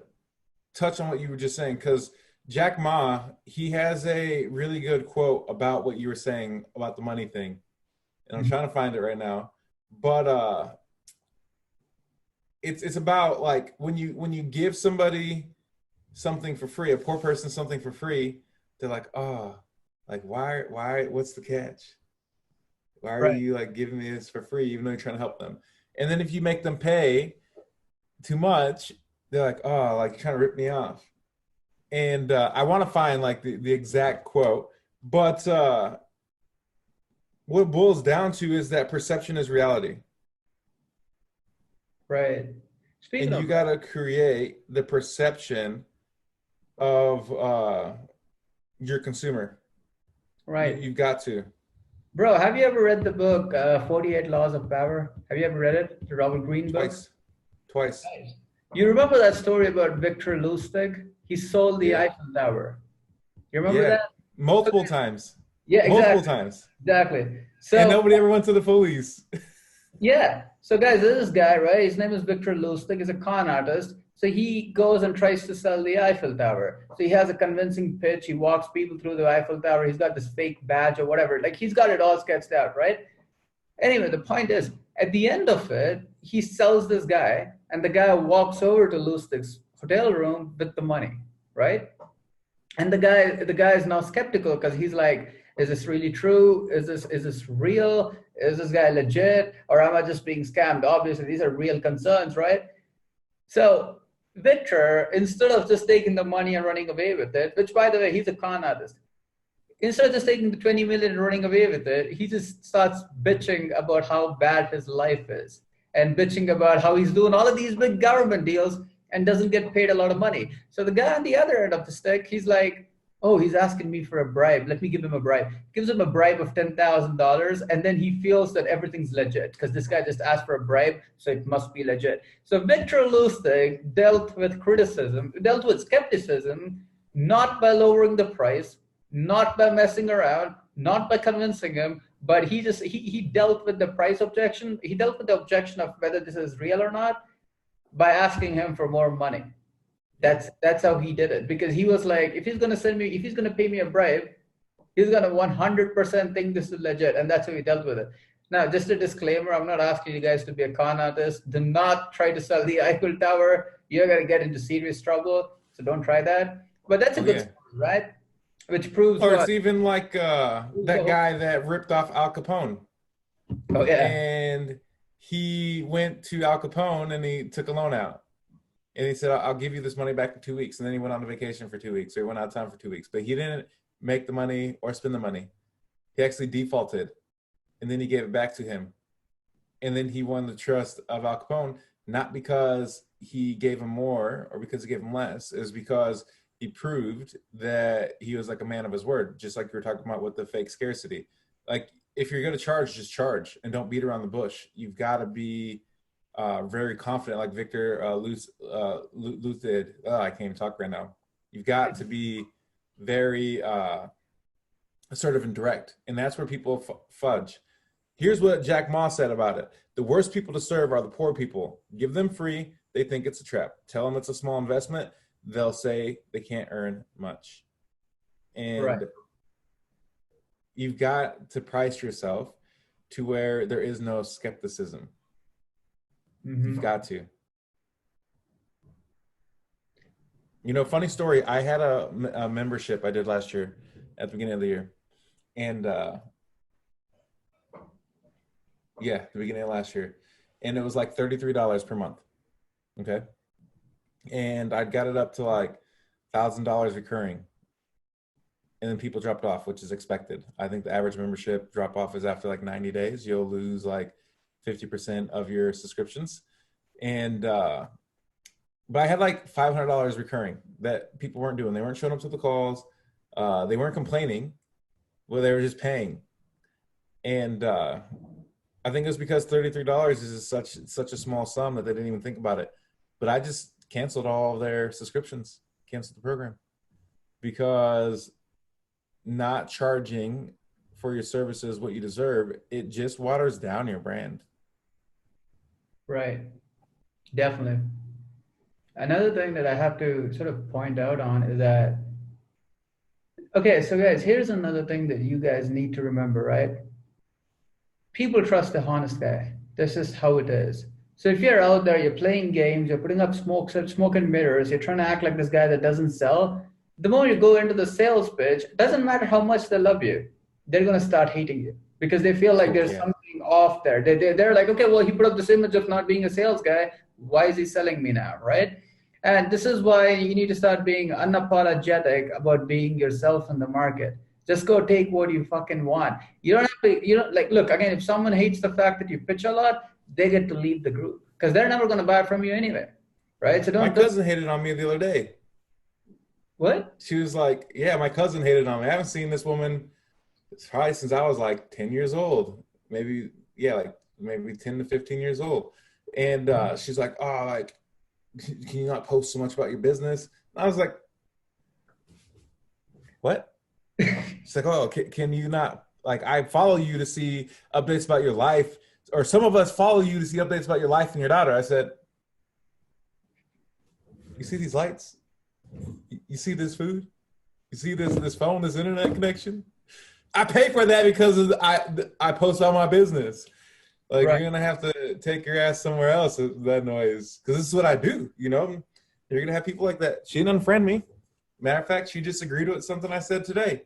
touch on what you were just saying because Jack Ma, he has a really good quote about what you were saying about the money thing. And I'm trying to find it right now. But it's about like when you give somebody something for free, a poor person something for free, they're like, oh, like why what's the catch? Why are Right. you like giving me this for free even though you're trying to help them? And then if you make them pay too much, they're like, oh, like you're trying to rip me off. And I want to find like the exact quote, but what it boils down to is that perception is reality. Right. Speaking And you of got that, to create the perception of your consumer. right. You've got to. Bro, have you ever read the book 48 Laws of Power? Have you ever read it? The Robert Greene book? Twice. Twice. You remember that story about Victor Lustig? He sold the Yeah. Eiffel Tower. You remember Yeah. that? So, Multiple times. yeah, Multiple exactly. times. Exactly. And So nobody ever went to the police. yeah. So guys, this guy, right? His name is Victor Lustig. He's a con artist. So he goes and tries to sell the Eiffel Tower. So he has a convincing pitch. He walks people through the Eiffel Tower. He's got this fake badge or whatever. Like he's got it all sketched out, right? Anyway, the point is, at the end of it, he sells this guy, and the guy walks over to Lustig's hotel room with the money, right? And the guy is now skeptical because he's like, is this really true? Is this real? Is this guy legit? Or am I just being scammed? Obviously, these are real concerns, right? So Victor, instead of just taking the money and running away with it, which by the way, he's a con artist, instead of just taking the 20 million and running away with it, he just starts bitching about how bad his life is and bitching about how he's doing all of these big government deals and doesn't get paid a lot of money. So the guy on the other end of the stick, he's like, oh, he's asking me for a bribe. Let me give him a bribe. Gives him a bribe of $10,000. And then he feels that everything's legit because this guy just asked for a bribe. So it must be legit. So Victor Lustig dealt with skepticism, not by lowering the price, not by messing around, not by convincing him, but he dealt with the price objection. He dealt with the objection of whether this is real or not by asking him for more money. That's how he did it because he was like, if he's gonna pay me a bribe, He's gonna 100% think this is legit, and that's how he dealt with it. Now, just a disclaimer: I'm not asking you guys to be a con artist. Do not try to sell the Eiffel Tower. You're gonna get into serious trouble. So don't try that. But that's a Oh good yeah. story, right? Which proves Or it's what? even like that guy that ripped off Al Capone. Oh yeah. And he went to Al Capone and he took a loan out. And he said, I'll give you this money back in 2 weeks. And then he went on a vacation for 2 weeks. So he went out of town for 2 weeks. But he didn't make the money or spend the money. He actually defaulted. And then he gave it back to him. And then he won the trust of Al Capone, not because he gave him more or because he gave him less. It was because he proved that he was like a man of his word, just like you were talking about with the fake scarcity. Like, if you're going to charge, just charge and don't beat around the bush. You've got to be very confident, like Victor Luth did. I can't even talk right now. You've got to be very assertive and direct. And that's where people fudge. Here's what Jack Ma said about it. The worst people to serve are the poor people. Give them free. They think it's a trap. Tell them it's a small investment. They'll say they can't earn much. And Right. You've got to price yourself to where there is no skepticism. Mm-hmm. You've got to. You know, funny story. I had a membership I did last year at the beginning of the year. And the beginning of last year. And it was like $33 per month. Okay. And I got it up to like $1,000 recurring. And then people dropped off, which is expected. I think the average membership drop off is after like 90 days. You'll lose like 50% of your subscriptions. And but I had like $500 recurring that people weren't doing. They weren't showing up to the calls. They weren't complaining. Well, they were just paying. And I think it was because $33 is such a small sum that they didn't even think about it. But I just canceled all of their subscriptions, canceled the program, because not charging for your services what you deserve, it just waters down your brand. Right. Definitely. Another thing that I have to sort of point out on is that, okay, so guys, here's another thing that you guys need to remember, right? People trust the honest guy. This is how it is. So if you're out there, you're playing games, you're putting up smoke and mirrors, you're trying to act like this guy that doesn't sell, the more you go into the sales pitch, it doesn't matter how much they love you, they're going to start hating you because they feel like there's something off there. They're like, okay, well, he put up this image of not being a sales guy. Why is he selling me now, right? And this is why you need to start being unapologetic about being yourself in the market. Just go take what you fucking want. You don't have to, like, look, again, if someone hates the fact that you pitch a lot, they get to leave the group because they're never going to buy from you anyway, right? So My cousin hated on me the other day. What? She was like, yeah, my cousin hated on me. I haven't seen this woman probably since I was like 10 years old. Maybe 10 to 15 years old. And she's like, oh, like, can you not post so much about your business? And I was like, what? She's like, oh, can you not, like, I follow you to see updates about your life, or some of us follow you to see updates about your life and your daughter. I said, you see these lights? You see this food? You see this phone, this internet connection? I pay for that because I post on my business. Like, right. You're gonna have to take your ass somewhere else with that noise, because this is what I do. You know, you're gonna have people like that. She didn't unfriend me. Matter of fact, she disagreed with something I said today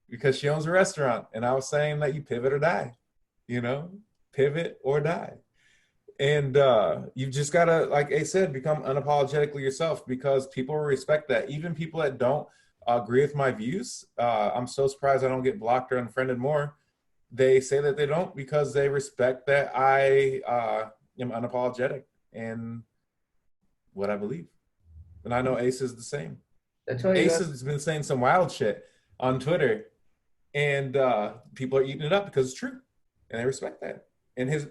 because she owns a restaurant, and I was saying that you pivot or die. You know, pivot or die. And you've just got to, like I said, become unapologetically yourself, because people will respect that. Even people that don't agree with my views, I'm so surprised I don't get blocked or unfriended more. They say that they don't because they respect that I am unapologetic in what I believe. And I know Ace is the same. That's why Ace has been saying some wild shit on Twitter, and people are eating it up because it's true. And they respect that. And his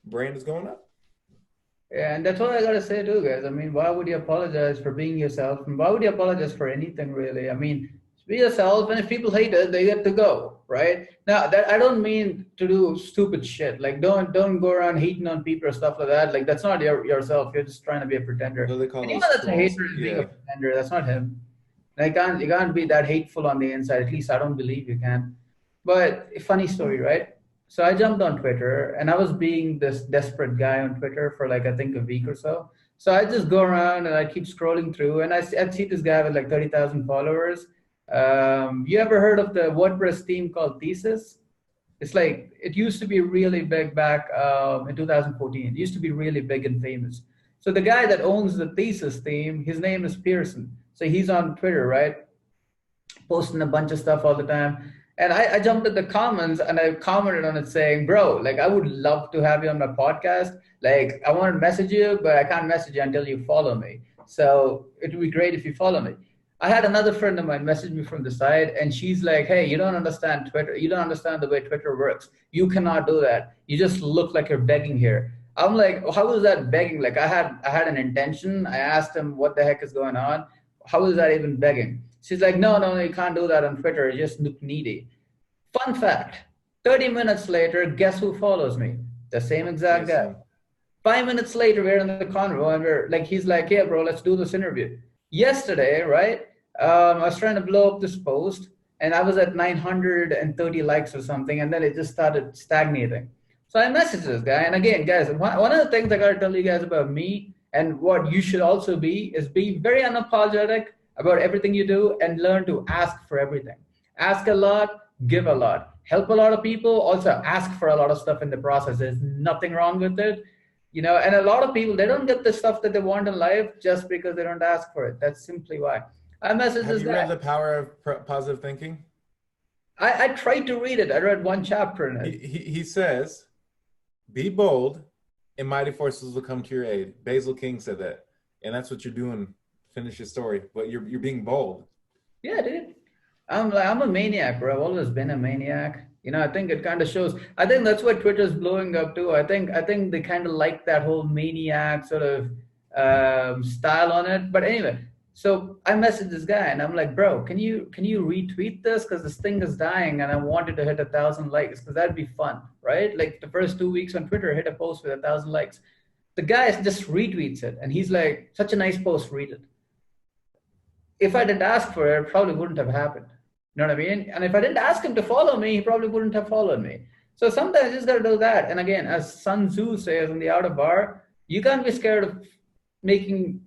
brand is going up. Yeah, and that's what I gotta say too, guys. I mean, why would you apologize for being yourself? And why would you apologize for anything, really? I mean, be yourself, and if people hate it, they get to go, right? Now, that I don't mean to do stupid shit. Like, don't go around hating on people or stuff like that. Like, that's not yourself. You're just trying to be a pretender. What do they call Anyone those that's a trolls? hater is being a pretender. That's not him. And you can't be that hateful on the inside. At least I don't believe you can. But a funny story, right? So I jumped on Twitter and I was being this desperate guy on Twitter for like, I think a week or so. So I just go around and I keep scrolling through and I see this guy with like 30,000 followers. You ever heard of the WordPress theme called Thesis? It's like, it used to be really big back in 2014. It used to be really big and famous. So the guy that owns the Thesis theme, his name is Pearson. So he's on Twitter, right? Posting a bunch of stuff all the time. And I jumped at the comments and I commented on it saying, bro, like I would love to have you on my podcast. Like I want to message you, but I can't message you until you follow me. So it would be great if you follow me. I had another friend of mine message me from the side and she's like, hey, you don't understand Twitter. You don't understand the way Twitter works. You cannot do that. You just look like you're begging here. I'm like, how was that begging? Like I had an intention. I asked him what the heck is going on. How is that even begging? She's like, no, you can't do that on Twitter. You just look needy. Fun fact, 30 minutes later, guess who follows me? The same exact guy. 5 minutes later, we're in the convo and we're like, he's like, yeah, bro, let's do this interview. Yesterday, right? I was trying to blow up this post and I was at 930 likes or something. And then it just started stagnating. So I messaged this guy. And again, guys, one of the things I got to tell you guys about me and what you should also be is be very unapologetic about everything you do and learn to ask for everything. Ask a lot, give a lot. Help a lot of people, also ask for a lot of stuff in the process. There's nothing wrong with it. You know, and a lot of people, they don't get the stuff that they want in life just because they don't ask for it. That's simply why. I messaged Have this you guy. read The Power of Positive Thinking? I tried to read it. I read one chapter in it. He says, be bold and mighty forces will come to your aid. Basil King said that. And that's what you're doing. Finish your story. But you're being bold. Yeah, dude. I'm a maniac, bro. I've always been a maniac. You know, I think it kind of shows. I think that's why Twitter's blowing up too. I think they kind of like that whole maniac sort of style on it. But anyway, so I messaged this guy and I'm like, bro, can you retweet this? Because this thing is dying and I wanted to hit 1,000 likes because that'd be fun, right? Like the first 2 weeks on Twitter, hit a post with 1,000 likes. The guy just retweets it and he's like, such a nice post, read it. If I didn't ask for it, it probably wouldn't have happened. You know what I mean? And if I didn't ask him to follow me, he probably wouldn't have followed me. So sometimes you just got to do that. And again, as Sun Tzu says in the Art of Bar, you can't be scared of making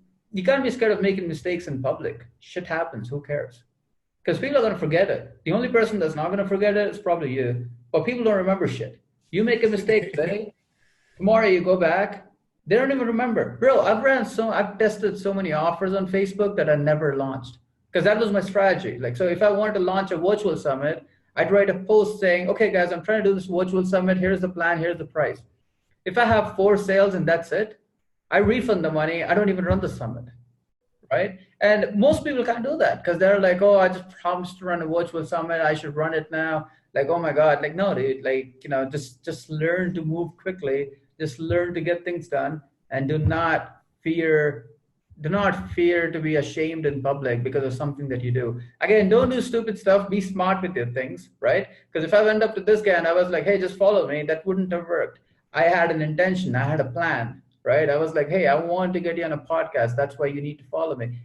mistakes in public. Shit happens. Who cares? Because people are going to forget it. The only person that's not going to forget it is probably you. But people don't remember shit. You make a mistake today, tomorrow you go back, they don't even remember. Bro, I've tested so many offers on Facebook that I never launched. Because that was my strategy. Like, so if I wanted to launch a virtual summit, I'd write a post saying, okay, guys, I'm trying to do this virtual summit. Here's the plan. Here's the price. If I have 4 sales and that's it, I refund the money. I don't even run the summit, right? And most people can't do that because they're like, oh, I just promised to run a virtual summit. I should run it now. Like, oh my God, like, no, dude, like, you know, just learn to move quickly. Just learn to get things done and do not fear to be ashamed in public because of something that you do. Again, don't do stupid stuff. Be smart with your things, right? Because if I went up to this guy and I was like, hey, just follow me, that wouldn't have worked. I had an intention. I had a plan, right? I was like, hey, I want to get you on a podcast. That's why you need to follow me.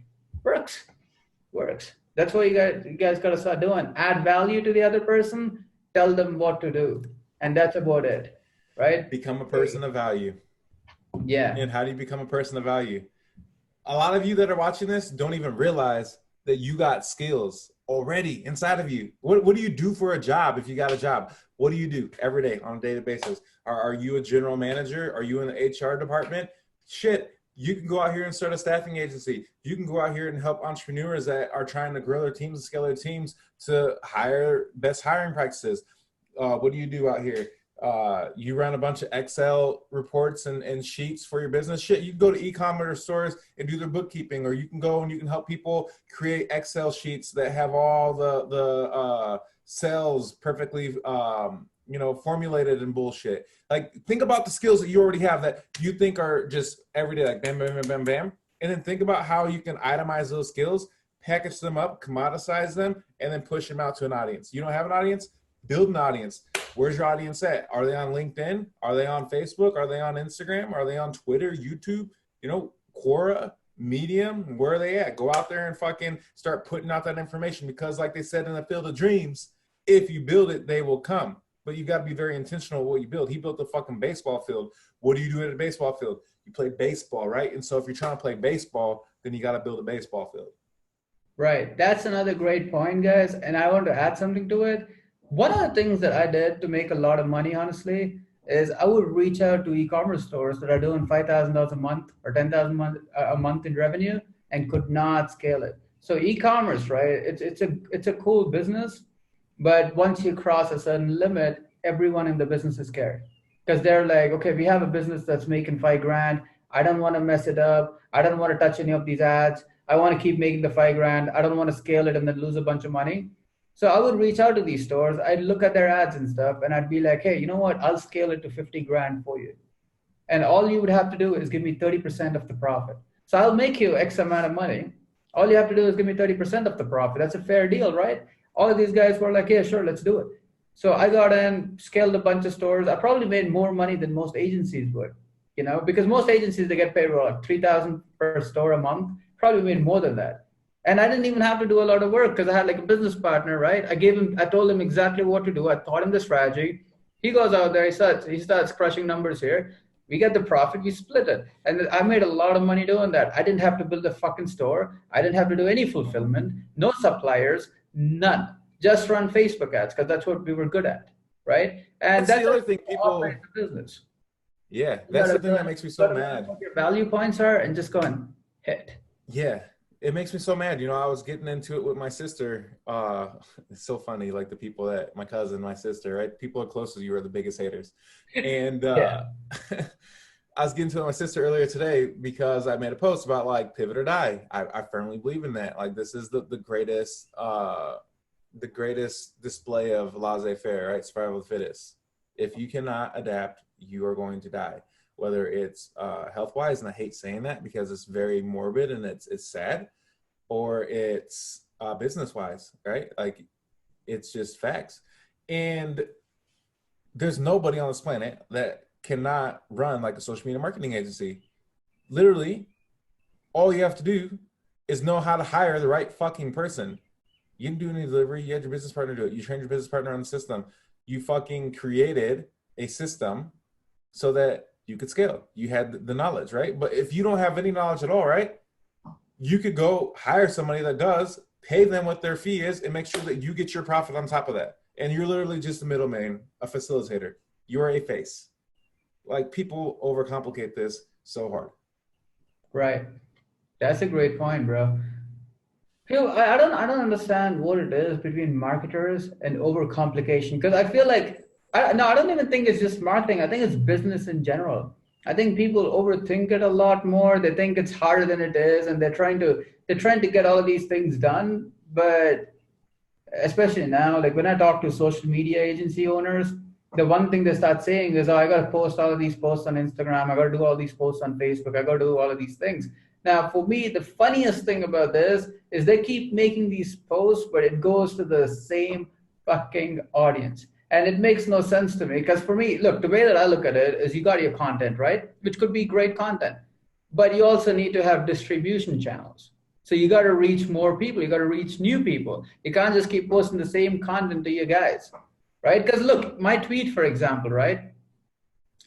Works. That's what you guys got to start doing. Add value to the other person. Tell them what to do. And that's about it, right? Become a person of value. Yeah. And how do you become a person of value? A lot of you that are watching this don't even realize that you got skills already inside of you. What do you do for a job if you got a job? What do you do every day on a daily basis? Are you a general manager? Are you in the HR department? Shit, you can go out here and start a staffing agency. You can go out here and help entrepreneurs that are trying to grow their teams and scale their teams to hire best hiring practices. What do you do out here? You run a bunch of Excel reports and sheets for your business. Shit, you can go to e-commerce stores and do their bookkeeping, or you can go and you can help people create Excel sheets that have all the cells perfectly, formulated and bullshit. Like, think about the skills that you already have that you think are just everyday, like bam, bam, bam, bam, bam. And then think about how you can itemize those skills, package them up, commoditize them, and then push them out to an audience. You don't have an audience? Build an audience. Where's your audience at? Are they on LinkedIn? Are they on Facebook? Are they on Instagram? Are they on Twitter, YouTube, Quora? medium, where are they at? Go out there and fucking start putting out that information, because like they said in the Field of Dreams, if you build it, they will come. But you got to be very intentional with what you build. He built a fucking baseball field. What do you do at a baseball field? You play baseball, right? And so if you're trying to play baseball, then you got to build a baseball field. Right. That's another great point, guys. And I want to add something to it. One of the things that I did to make a lot of money, honestly, is I would reach out to e-commerce stores that are doing $5,000 a month or $10,000 a month in revenue and could not scale it. So e-commerce, right? It's a cool business, but once you cross a certain limit, everyone in the business is scared because they're like, okay, we have a business that's making $5,000. I don't want to mess it up. I don't want to touch any of these ads. I want to keep making the $5,000. I don't want to scale it and then lose a bunch of money. So I would reach out to these stores. I'd look at their ads and stuff, and I'd be like, hey, you know what? I'll scale it to 50 grand for you. And all you would have to do is give me 30% of the profit. So I'll make you X amount of money. All you have to do is give me 30% of the profit. That's a fair deal, right? All of these guys were like, yeah, sure, let's do it. So I got in, scaled a bunch of stores. I probably made more money than most agencies would, you know, because most agencies, they get paid like $3,000 per store a month, probably made more than that. And I didn't even have to do a lot of work because I had like a business partner, right? I told him exactly what to do. I taught him the strategy. He goes out there, he starts crushing numbers here. We get the profit, we split it. And I made a lot of money doing that. I didn't have to build a fucking store. I didn't have to do any fulfillment, no suppliers, none. Just run Facebook ads because that's what we were good at, right? And that's the other thing people business. Yeah, that's the thing that makes me so mad. What your value points are and just go and hit. Yeah. It makes me so mad. You know, I was getting into it with my sister. It's so funny, like the people that my cousin, my sister, right? People are close to you are the biggest haters. And I was getting to it with my sister earlier today because I made a post about like pivot or die. I firmly believe in that. Like this is the greatest display of laissez-faire, right? Survival of the fittest. If you cannot adapt, you are going to die. Whether it's health-wise, and I hate saying that because it's very morbid and it's sad, or it's business-wise, right? Like, it's just facts. And there's nobody on this planet that cannot run like a social media marketing agency. Literally, all you have to do is know how to hire the right fucking person. You didn't do any delivery. You had your business partner do it. You trained your business partner on the system. You fucking created a system so that you could scale. You had the knowledge, right? But if you don't have any knowledge at all, right, you could go hire somebody that does, pay them what their fee is, and make sure that you get your profit on top of that. And you're literally just a middleman, a facilitator. You're a face. Like, people overcomplicate this so hard. Right. That's a great point, bro. I don't understand what it is between marketers and overcomplication, because I feel like I don't even think it's just marketing. I think it's business in general. I think people overthink it a lot more. They think it's harder than it is, and they're trying to get all of these things done. But especially now, like when I talk to social media agency owners, the one thing they start saying is, "Oh, I got to post all of these posts on Instagram. I got to do all these posts on Facebook. I got to do all of these things." Now, for me, the funniest thing about this is they keep making these posts, but it goes to the same fucking audience. And it makes no sense to me because for me, look, the way that I look at it is you got your content, right? Which could be great content, but you also need to have distribution channels. So you got to reach more people. You got to reach new people. You can't just keep posting the same content to you guys, right? Because look, my tweet, for example, right?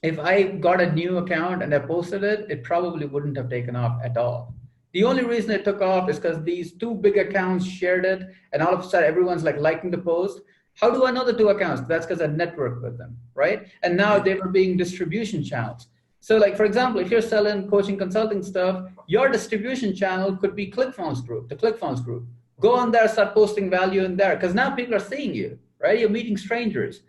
If I got a new account and I posted it, it probably wouldn't have taken off at all. The only reason it took off is because these two big accounts shared it, and all of a sudden everyone's like liking the post. How do I know the two accounts? That's because I networked with them, right? And now they were being distribution channels. So like, for example, if you're selling coaching consulting stuff, your distribution channel could be ClickFunnels group, the ClickFunnels group. Go on there, start posting value in there, because now people are seeing you, right? You're meeting strangers.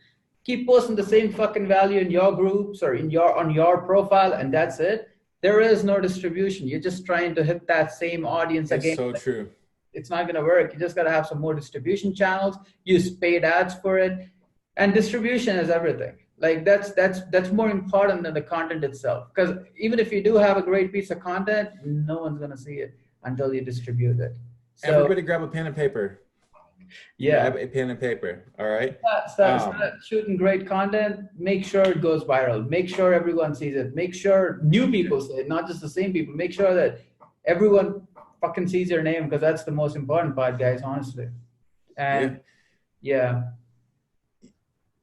Keep posting the same fucking value in your groups or on your profile, and that's it. There is no distribution. You're just trying to hit that same audience again. It's so true. It's not going to work. You just got to have some more distribution channels, use paid ads for it. And distribution is everything. Like that's more important than the content itself. Because even if you do have a great piece of content, no one's going to see it until you distribute it. So, everybody grab a pen and paper. Yeah. Grab a pen and paper. All right. Start shooting great content. Make sure it goes viral. Make sure everyone sees it. Make sure new people see it, not just the same people. Make sure that everyone fucking sees your name, because that's the most important part, guys, honestly. Yeah. And yeah,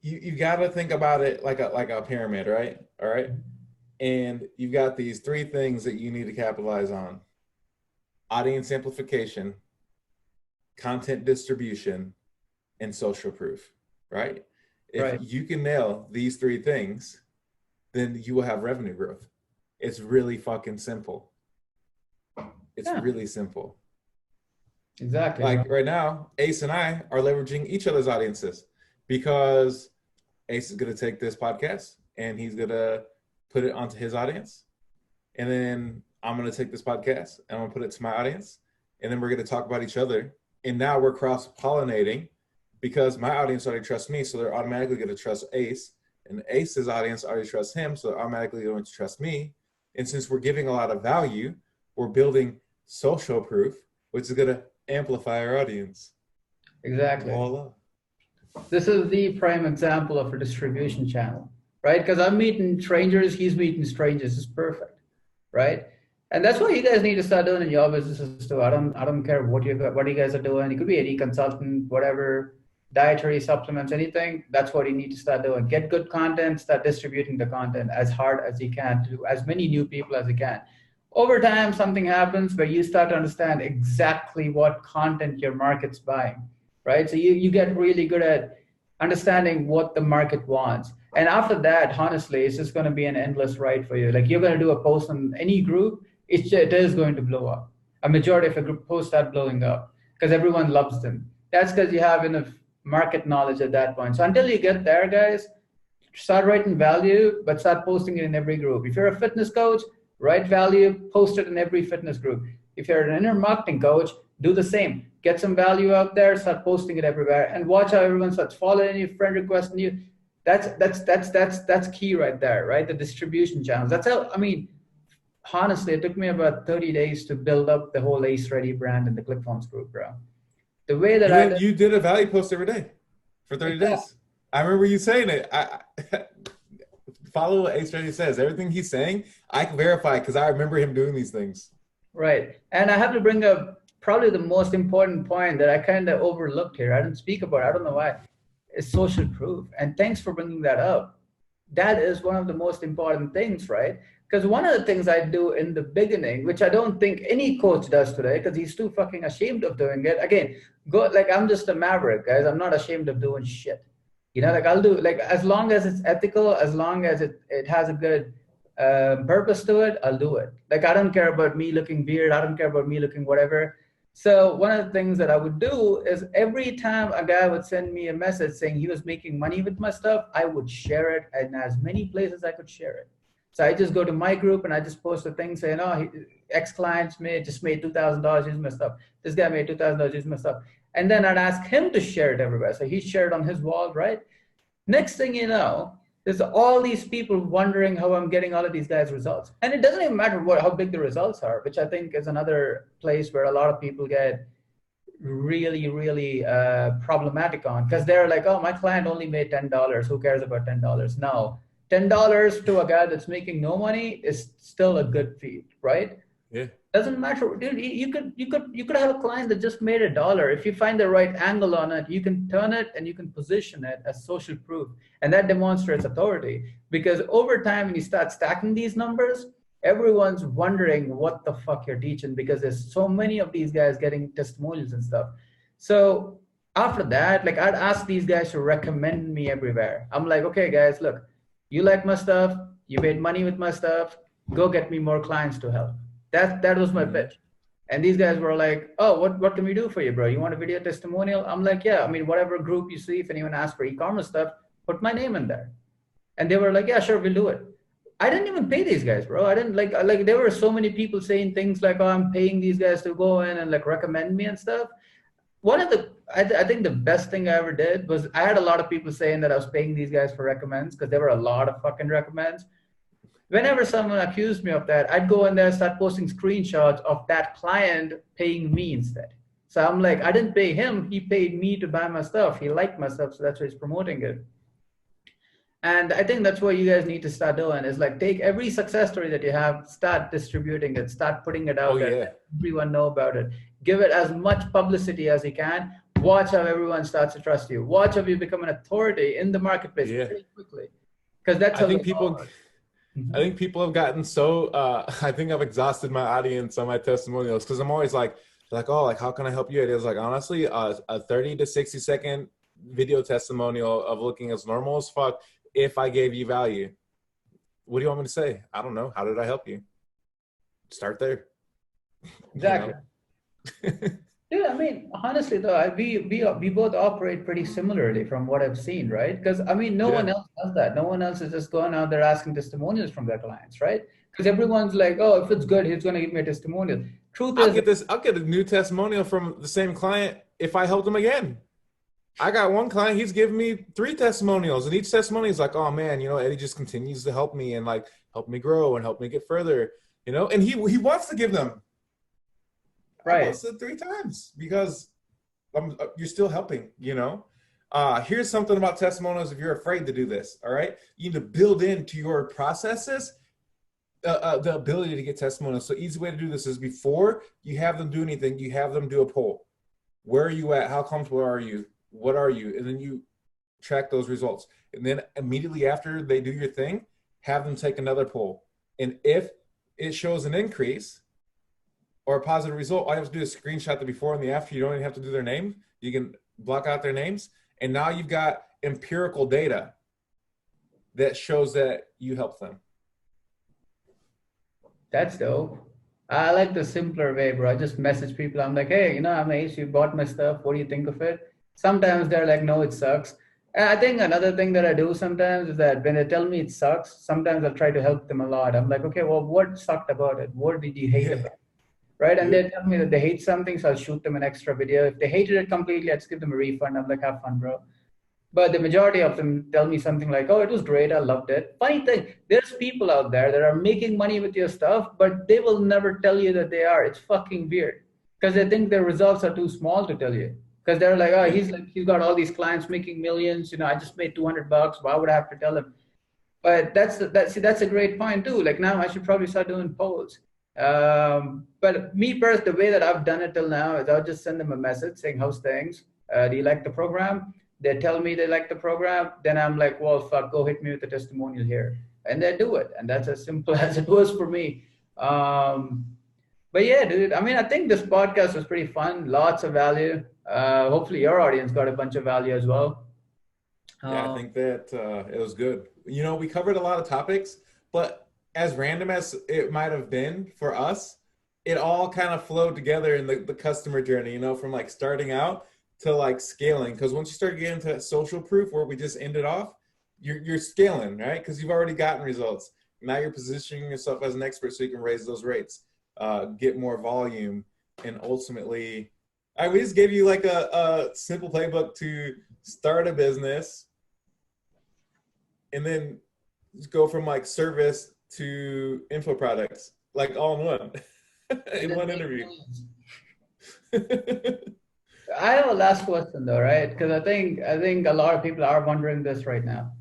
You got to think about it like a pyramid, right? All right. And you've got these three things that you need to capitalize on: audience amplification, content distribution, and social proof, right? If right. you can nail these three things, then you will have revenue growth. It's really fucking simple. It's Yeah, really simple. exactly, bro. Like right now, Ace and I are leveraging each other's audiences because Ace is going to take this podcast and he's going to put it onto his audience. And then I'm going to take this podcast and I'm going to put it to my audience. And then we're going to talk about each other. And now we're cross pollinating because my audience already trusts me. So they're automatically going to trust Ace. And Ace's audience already trusts him. So they're automatically going to trust me. And since we're giving a lot of value, we're building social proof, which is going to amplify our audience. Exactly. Voila. This is the prime example of a distribution channel, right? Because I'm meeting strangers, he's meeting strangers. It's perfect, right? And that's what you guys need to start doing in your businesses too. I don't care what you guys are doing. You could be any consultant, whatever, dietary supplements, anything. That's what you need to start doing. Get good content, start distributing the content as hard as you can to as many new people as you can. Over time, something happens where you start to understand exactly what content your market's buying, right? So you get really good at understanding what the market wants. And after that, honestly, it's just going to be an endless ride for you. Like you're going to do a post on any group, it is going to blow up. A majority of a group posts start blowing up because everyone loves them. That's because you have enough market knowledge at that point. So until you get there, guys, start writing value, but start posting it in every group. If you're a fitness coach, write value, post it in every fitness group. If you're an inner marketing coach, do the same. Get some value out there, start posting it everywhere, and watch how everyone starts following you, friend requesting you. That's key right there, right? The distribution channels. That's how. I mean, honestly, it took me about 30 days to build up the whole Ace Ready brand in the ClickFunnels group, bro. The way that I did, You did a value post every day for 30 exactly. days. I remember you saying it. I follow what Ace Reddy says. Everything he's saying, I can verify because I remember him doing these things. Right. And I have to bring up probably the most important point that I kind of overlooked here. I didn't speak about it. I don't know why. Is social proof. And thanks for bringing that up. That is one of the most important things, right? Because one of the things I do in the beginning, which I don't think any coach does today, because he's too fucking ashamed of doing it. Again, go like I'm just a maverick, guys. I'm not ashamed of doing shit. Like I'll do like as long as it's ethical, as long as it has a good purpose to it, I'll do it. Like I don't care about me looking weird. I don't care about me looking whatever. So one of the things that I would do is every time a guy would send me a message saying he was making money with my stuff, I would share it in as many places I could share it. So I just go to my group and I just post a thing saying, oh, X clients made $2,000 using my stuff. This guy made $2,000 using my stuff. And then I'd ask him to share it everywhere. So he shared on his wall, right? Next thing you know, there's all these people wondering how I'm getting all of these guys' results. And it doesn't even matter how big the results are, which I think is another place where a lot of people get really, really problematic on, because they're like, oh, my client only made $10. Who cares about $10? No, $10 to a guy that's making no money is still a good fee, right? Yeah. Doesn't matter, dude. You could have a client that just made $1. If you find the right angle on it, you can turn it and you can position it as social proof, and that demonstrates authority. Because over time, when you start stacking these numbers, everyone's wondering what the fuck you're teaching, because there's so many of these guys getting testimonials and stuff. So after that, like I'd ask these guys to recommend me everywhere. I'm like, okay, guys, look, you like my stuff, you made money with my stuff, go get me more clients to help. That was my pitch. And these guys were like, oh, what can we do for you, bro? You want a video testimonial? I'm like, yeah, I mean, whatever group you see, if anyone asks for e-commerce stuff, put my name in there. And they were like, yeah, sure, we'll do it. I didn't even pay these guys, bro. I didn't like there were so many people saying things like, oh, I'm paying these guys to go in and like recommend me and stuff. One of the, I think the best thing I ever did was I had a lot of people saying that I was paying these guys for recommends, because there were a lot of fucking recommends. Whenever someone accused me of that, I'd go in there and start posting screenshots of that client paying me instead. So I'm like, I didn't pay him. He paid me to buy my stuff. He liked my stuff. So that's why he's promoting it. And I think that's what you guys need to start doing is like take every success story that you have, start distributing it, start putting it Oh out there, yeah. let everyone know about it. Give it as much publicity as you can. Watch how everyone starts to trust you. Watch how you become an authority in the marketplace Yeah. pretty quickly. Because that's I how the think law people works. I Mhm. think people have gotten so I think I've exhausted my audience on my testimonials because I'm always like, oh, like how can I help you? It is like honestly a 30 to 60-second video testimonial of looking as normal as fuck if I gave you value. What do you want me to say? I don't know. How did I help you? Start there, you Exactly. know? Yeah, I mean, honestly though, we both operate pretty similarly from what I've seen, right? Because I mean, no one Yeah. else does that. No one else is just going out there asking testimonials from their clients, right? Because everyone's like, oh, if it's good, he's going to give me a testimonial. Truth is, I'll get a new testimonial from the same client if I helped him again. I got one client, he's giving me 3 testimonials, and each testimonial is like, oh man, Eddie just continues to help me and like help me grow and help me get further, and he wants to give them. I right? posted 3 times because you're still helping. Here's something about testimonials if you're afraid to do this, all right? You need to build into your processes the ability to get testimonials. So easy way to do this is before you have them do anything, you have them do a poll. Where are you at? How comfortable are you? What are you? And then you track those results. And then immediately after they do your thing, have them take another poll. And if it shows an increase or a positive result, all you have to do is screenshot the before and the after. You don't even have to do their name. You can block out their names. And now you've got empirical data that shows that you helped them. That's dope. I like the simpler way, bro. I just message people. I'm like, hey, I'm Ace. You bought my stuff. What do you think of it? Sometimes they're like, no, it sucks. And I think another thing that I do sometimes is that when they tell me it sucks, sometimes I'll try to help them a lot. I'm like, okay, well, what sucked about it? What did you hate Yeah. about it? Right? And Yep. they tell me that they hate something, so I'll shoot them an extra video. If they hated it completely, I'd just give them a refund. I'm like, have fun, bro. But the majority of them tell me something like, oh, it was great. I loved it. Funny thing, there's people out there that are making money with your stuff, but they will never tell you that they are. It's fucking weird because they think their results are too small to tell you. Because they're like, oh, Yeah. he's got all these clients making millions. I just made $200. Why would I have to tell him? But that's a great point too. Like now, I should probably start doing polls. But me personally, the way that I've done it till now is I'll just send them a message saying, "How's things? Do you like the program?" They tell me they like the program. Then I'm like, "Well, fuck, go hit me with a testimonial here," and they do it. And that's as simple as it was for me. Um, but yeah, dude. I mean, I think this podcast was pretty fun. Lots of value. Hopefully, your audience got a bunch of value as well. Yeah, I Um, think that it was good. We covered a lot of topics, but as random as it might have been for us, it all kind of flowed together in the customer journey, from like starting out to like scaling. Because once you start getting into that social proof where we just ended off, you're scaling, right? Because you've already gotten results. Now you're positioning yourself as an expert so you can raise those rates, get more volume, and ultimately, we just gave you like a simple playbook to start a business and then just go from like service to info products, like all in one, and in then one make interview. millions. I have a last question though, right? Because I think a lot of people are wondering this right now.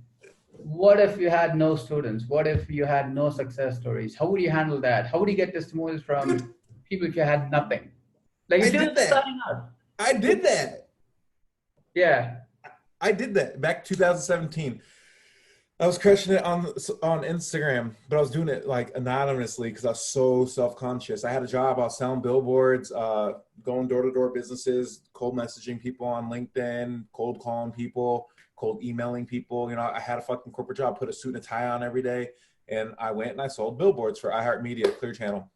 What if you had no students? What if you had no success stories? How would you handle that? How would you get testimonials Dude, from people if you had nothing? Like I if you're did just that. starting out. I did that. Yeah. I did that back 2017. I was crushing it on Instagram, but I was doing it like anonymously because I was so self-conscious. I had a job. I was selling billboards, going door-to-door businesses, cold messaging people on LinkedIn, cold calling people, cold emailing people. I had a fucking corporate job, put a suit and a tie on every day, and I went and I sold billboards for iHeartMedia, Clear Channel.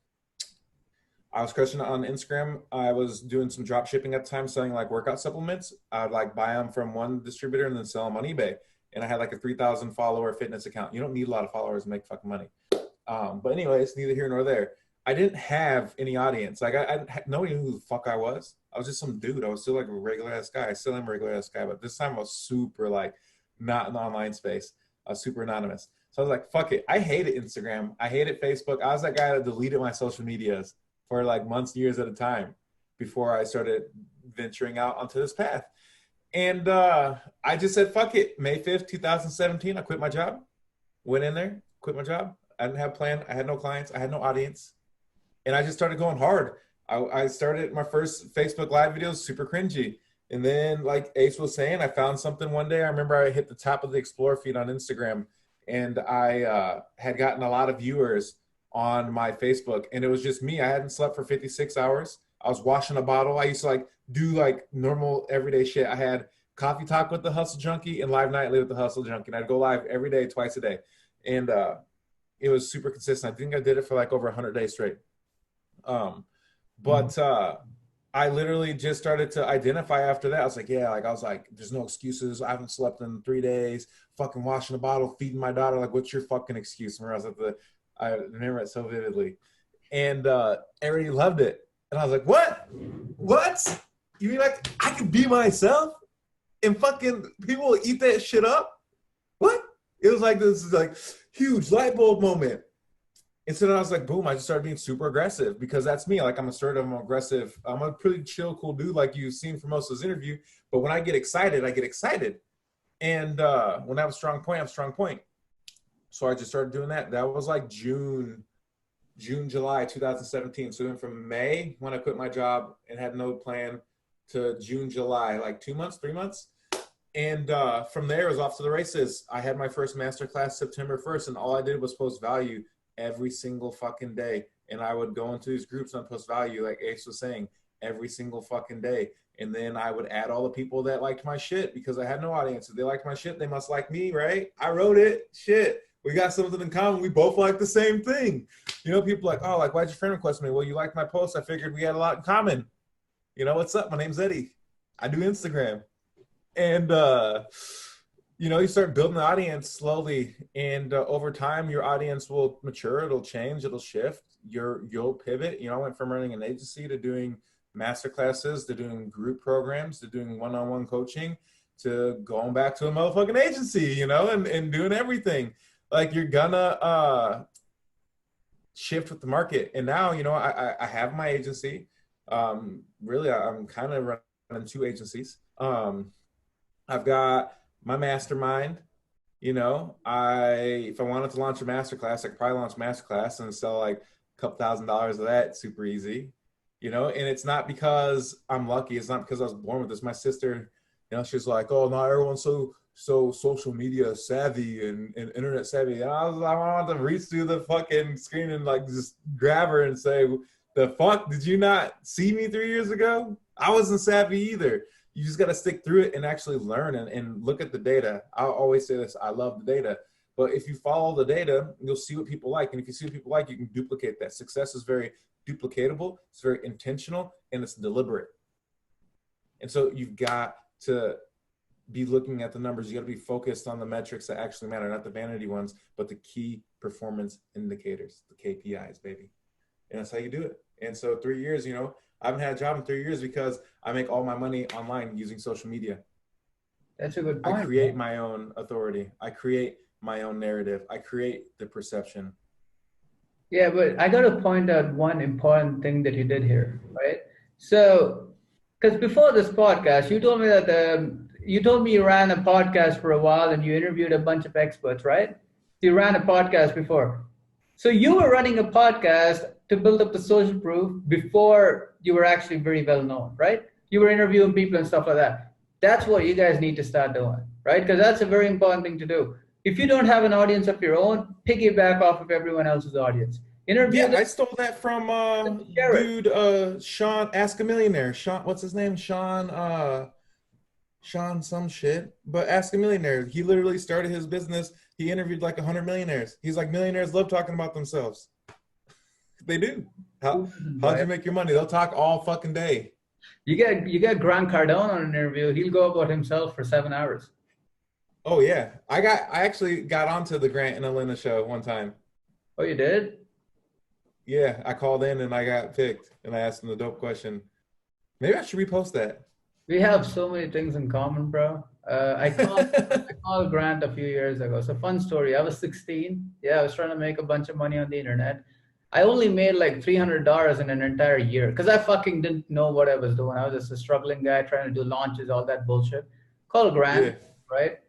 I was crushing it on Instagram. I was doing some drop shipping at the time, selling like workout supplements. I'd like buy them from one distributor and then sell them on eBay. And I had like a 3,000 follower fitness account. You don't need a lot of followers to make fucking money. But anyways, neither here nor there. I didn't have any audience. Like nobody knew who the fuck I was. I was just some dude. I was still like a regular ass guy. I still am a regular ass guy, but this time I was super like not in the online space. I was super anonymous. So I was like, fuck it. I hated Instagram. I hated Facebook. I was that guy that deleted my social medias for like months, years at a time before I started venturing out onto this path. And I just said, fuck it. May 5th, 2017, I quit my job. Went in there, quit my job. I didn't have a plan. I had no clients. I had no audience. And I just started going hard. I started my first Facebook Live videos, super cringy. And then, like Ace was saying, I found something one day. I remember I hit the top of the Explore feed on Instagram, and I had gotten a lot of viewers on my Facebook. And it was just me. I hadn't slept for 56 hours. I was washing a bottle. I used to like do like normal everyday shit. I had coffee talk with the hustle junkie and live nightly with the hustle junkie. And I'd go live every day, twice a day. And it was super consistent. I think I did it for like over 100 days straight. But I literally just started to identify after that. I was like, yeah, like I was like, there's no excuses. I haven't slept in 3 days, fucking washing a bottle, feeding my daughter. Like, what's your fucking excuse? I remember it so vividly. And everybody loved it. And I was like, what? What? You mean like I can be myself and fucking people will eat that shit up? What? It was like this like huge light bulb moment. And so then I was like, boom, I just started being super aggressive because that's me. Like I'm assertive, I'm aggressive. I'm a pretty chill, cool dude like you've seen from most of this interview. But when I get excited, I get excited. And when I have a strong point, I have a strong point. So I just started doing that. That was like June, July 2017. So then from May, when I quit my job and had no plan, to June, July, like 2 months, 3 months. And from there, it was off to the races. I had my first masterclass September 1st, and all I did was post value every single fucking day. And I would go into these groups and post value, like Ace was saying, every single fucking day. And then I would add all the people that liked my shit because I had no audience. If they liked my shit, they must like me, right? I wrote it. Shit. We got something in common. We both like the same thing. You know, people like, oh, like, why'd your friend request me? Well, you liked my post. I figured we had a lot in common. You know, what's up? My name's Reddy. I do Instagram. And, you know, you start building the audience slowly. And over time, your audience will mature. It'll change. It'll shift. You'll pivot. You know, I went from running an agency to doing master classes, to doing group programs, to doing one-on-one coaching, to going back to a motherfucking agency, you know, and doing everything. Like you're gonna shift with the market. And now, you know, I have my agency. Really, I'm kind of running two agencies. I've got my mastermind. You know, if I wanted to launch a masterclass, I could probably launch a masterclass and sell like a couple $1,000s of that super easy. You know, and it's not because I'm lucky. It's not because I was born with this. My sister, you know, she's like, oh, not everyone's so social media savvy and internet savvy. And I wanted to reach through the fucking screen and like just grab her and say, the fuck, did you not see me 3 years ago? I wasn't savvy either. You just got to stick through it and actually learn and look at the data. I always say this, I love the data. But if you follow the data, you'll see what people like. And if you see what people like, you can duplicate that. Success is very duplicatable. It's very intentional and it's deliberate. And so you've got to be looking at the numbers. You got to be focused on the metrics that actually matter, not the vanity ones, but the key performance indicators, the KPIs, baby. And that's how you do it. And so 3 years, you know, I haven't had a job in 3 years because I make all my money online using social media. That's a good point. I create my own authority. I create my own narrative. I create the perception. Yeah, but I got to point out one important thing that you did here, right? So, because before this podcast, you told me that you ran a podcast for a while and you interviewed a bunch of experts, right? You ran a podcast before. So you were running a podcast to build up the social proof before you were actually very well known, right? You were interviewing people and stuff like that. That's what you guys need to start doing, right? Because that's a very important thing to do. If you don't have an audience of your own, piggyback off of everyone else's audience. I stole that from Sean, Ask a Millionaire. Sean, what's his name? Sean some shit. But Ask a Millionaire. He literally started his business. He interviewed like 100 millionaires. He's like, millionaires love talking about themselves. They do. How'd you make your money? They'll talk all fucking day. You get Grant Cardone on an interview. He'll go about himself for 7 hours. Oh yeah, I actually got onto the Grant and Elena show one time. Oh, you did? Yeah, I called in and I got picked, and I asked them the dope question. Maybe I should repost that. We have so many things in common, bro. I called Grant a few years ago. It's a fun story. I was 16. Yeah, I was trying to make a bunch of money on the internet. I only made like $300 in an entire year because I fucking didn't know what I was doing. I was just a struggling guy trying to do launches, all that bullshit. Call Yeah. Grant, right?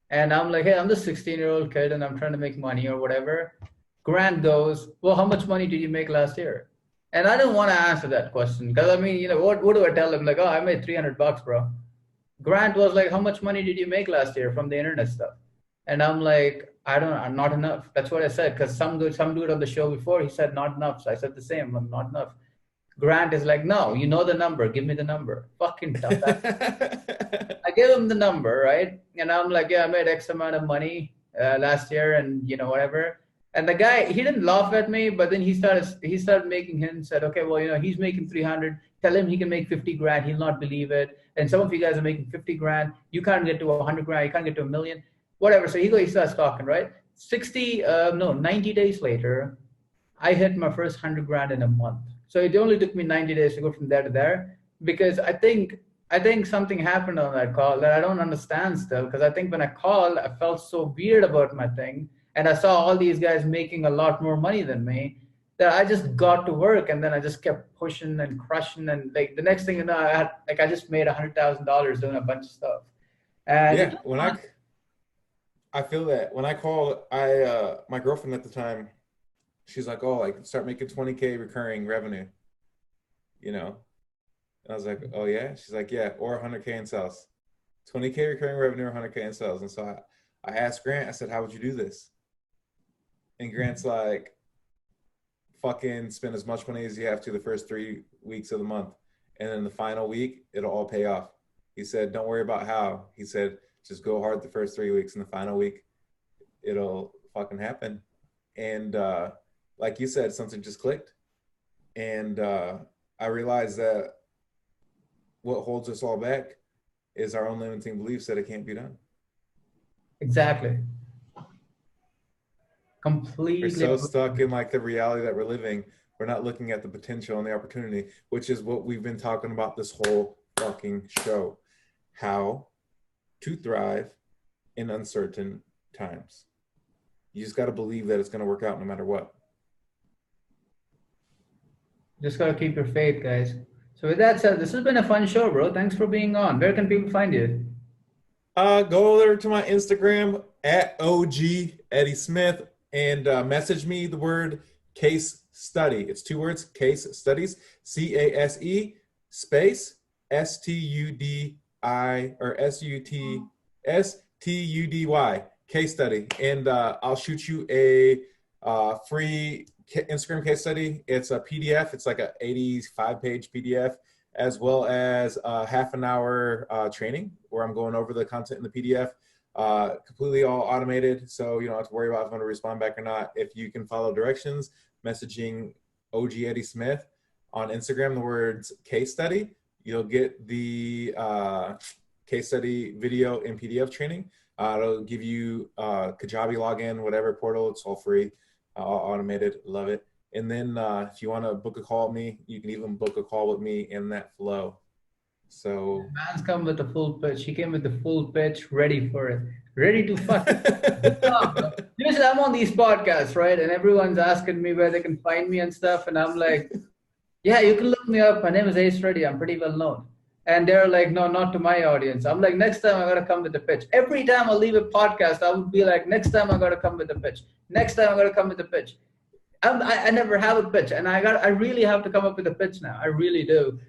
And I'm like, hey, I'm the 16-year-old kid and I'm trying to make money or whatever. Grant goes, well, how much money did you make last year? And I didn't want to answer that question because I mean, what do I tell him? Like, oh, I made $300, bro. Grant was like, how much money did you make last year from the internet stuff? And I'm like, I don't know, not enough. That's what I said. Because some dude on the show before, he said not enough. So I said the same, I'm not enough. Grant is like, no, you know the number. Give me the number. Fucking tough. I gave him the number, right? And I'm like, yeah, I made X amount of money last year, and whatever. And the guy, he didn't laugh at me, but then he started making hints. Said, okay, well, he's making 300. Tell him he can make 50 grand. He'll not believe it. And some of you guys are making 50 grand. You can't get to 100 grand. You can't get to a million, whatever. So he starts talking, right? 90 days later, I hit my first 100 grand in a month. So it only took me 90 days to go from there to there because I think something happened on that call that I don't understand still. Because I think when I called, I felt so weird about my thing, and I saw all these guys making a lot more money than me that I just got to work, and then I just kept pushing and crushing, and like the next thing you know, I just made $100,000 doing a bunch of stuff. And Yeah. I feel that when I called, my girlfriend at the time, she's like, oh, like start making 20K recurring revenue, you know? And I was like, oh yeah? She's like, yeah, or 100K in sales. 20K recurring revenue or 100K in sales. And so I asked Grant, I said, how would you do this? And Grant's like, fucking spend as much money as you have to the first 3 weeks of the month. And then the final week, it'll all pay off. He said, don't worry about how. He said, just go hard the first 3 weeks. And the final week, it'll fucking happen. And like you said, something just clicked. And I realized that what holds us all back is our own limiting beliefs that it can't be done. exactly, We're completely. so stuck in like the reality that we're living. We're not looking at the potential and the opportunity, which is what we've been talking about this whole fucking show. How to thrive in uncertain times. You just got to believe that it's going to work out no matter what. Just gotta keep your faith, guys. So with that said, this has been a fun show, bro. Thanks for being on. Where can people find you? Go over to my Instagram at OG Eddie Smith and message me the word case study. It's 2 words, case studies, CASE space STUDI or SUTSTUDY case study. And I'll shoot you a free Instagram case study. It's a PDF. It's like a 85-page PDF, as well as a half an hour training where I'm going over the content in the PDF, completely all automated. So you don't have to worry about if I'm going to respond back or not. If you can follow directions, messaging OG Eddie Smith on Instagram, the words case study, you'll get the case study video and PDF training. It'll give you Kajabi login, whatever portal. It's all free, all automated. Love it. And then if you want to book a call with me, you can even book a call with me in that flow. So Man's come with the full pitch. He came with the full pitch, ready for it, ready to fuck. Usually I'm on these podcasts, right? And everyone's asking me where they can find me and stuff. And I'm like, yeah, you can look me up. My name is Ace Reddy. I'm pretty well known. And they're like, no, not to my audience. I'm like, next time I gotta come with the pitch. Every time I leave a podcast, I would be like, next time I gotta come with the pitch. Next time I gotta come with the pitch. I never have a pitch, and I really have to come up with a pitch now. I really do.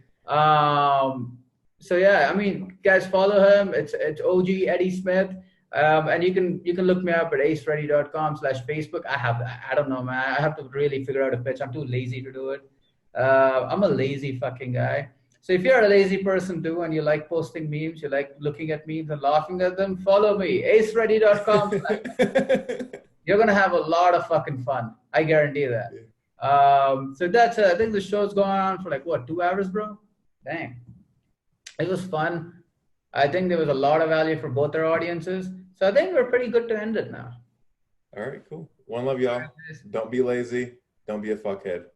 So yeah, I mean, guys, follow him. It's OG Eddie Smith. And you can look me up at aceready.com/Facebook. I don't know, man. I have to really figure out a pitch. I'm too lazy to do it. I'm a lazy fucking guy. So if you're a lazy person too and you like posting memes, you like looking at memes and laughing at them, follow me. aceready.com. You're gonna have a lot of fucking fun. I guarantee that. So that's it. I think the show's going on for like what, 2 hours, bro? Dang. It was fun. I think there was a lot of value for both our audiences. So I think we're pretty good to end it now. all right, cool. One love, y'all. Don't be lazy. Don't be a fuckhead.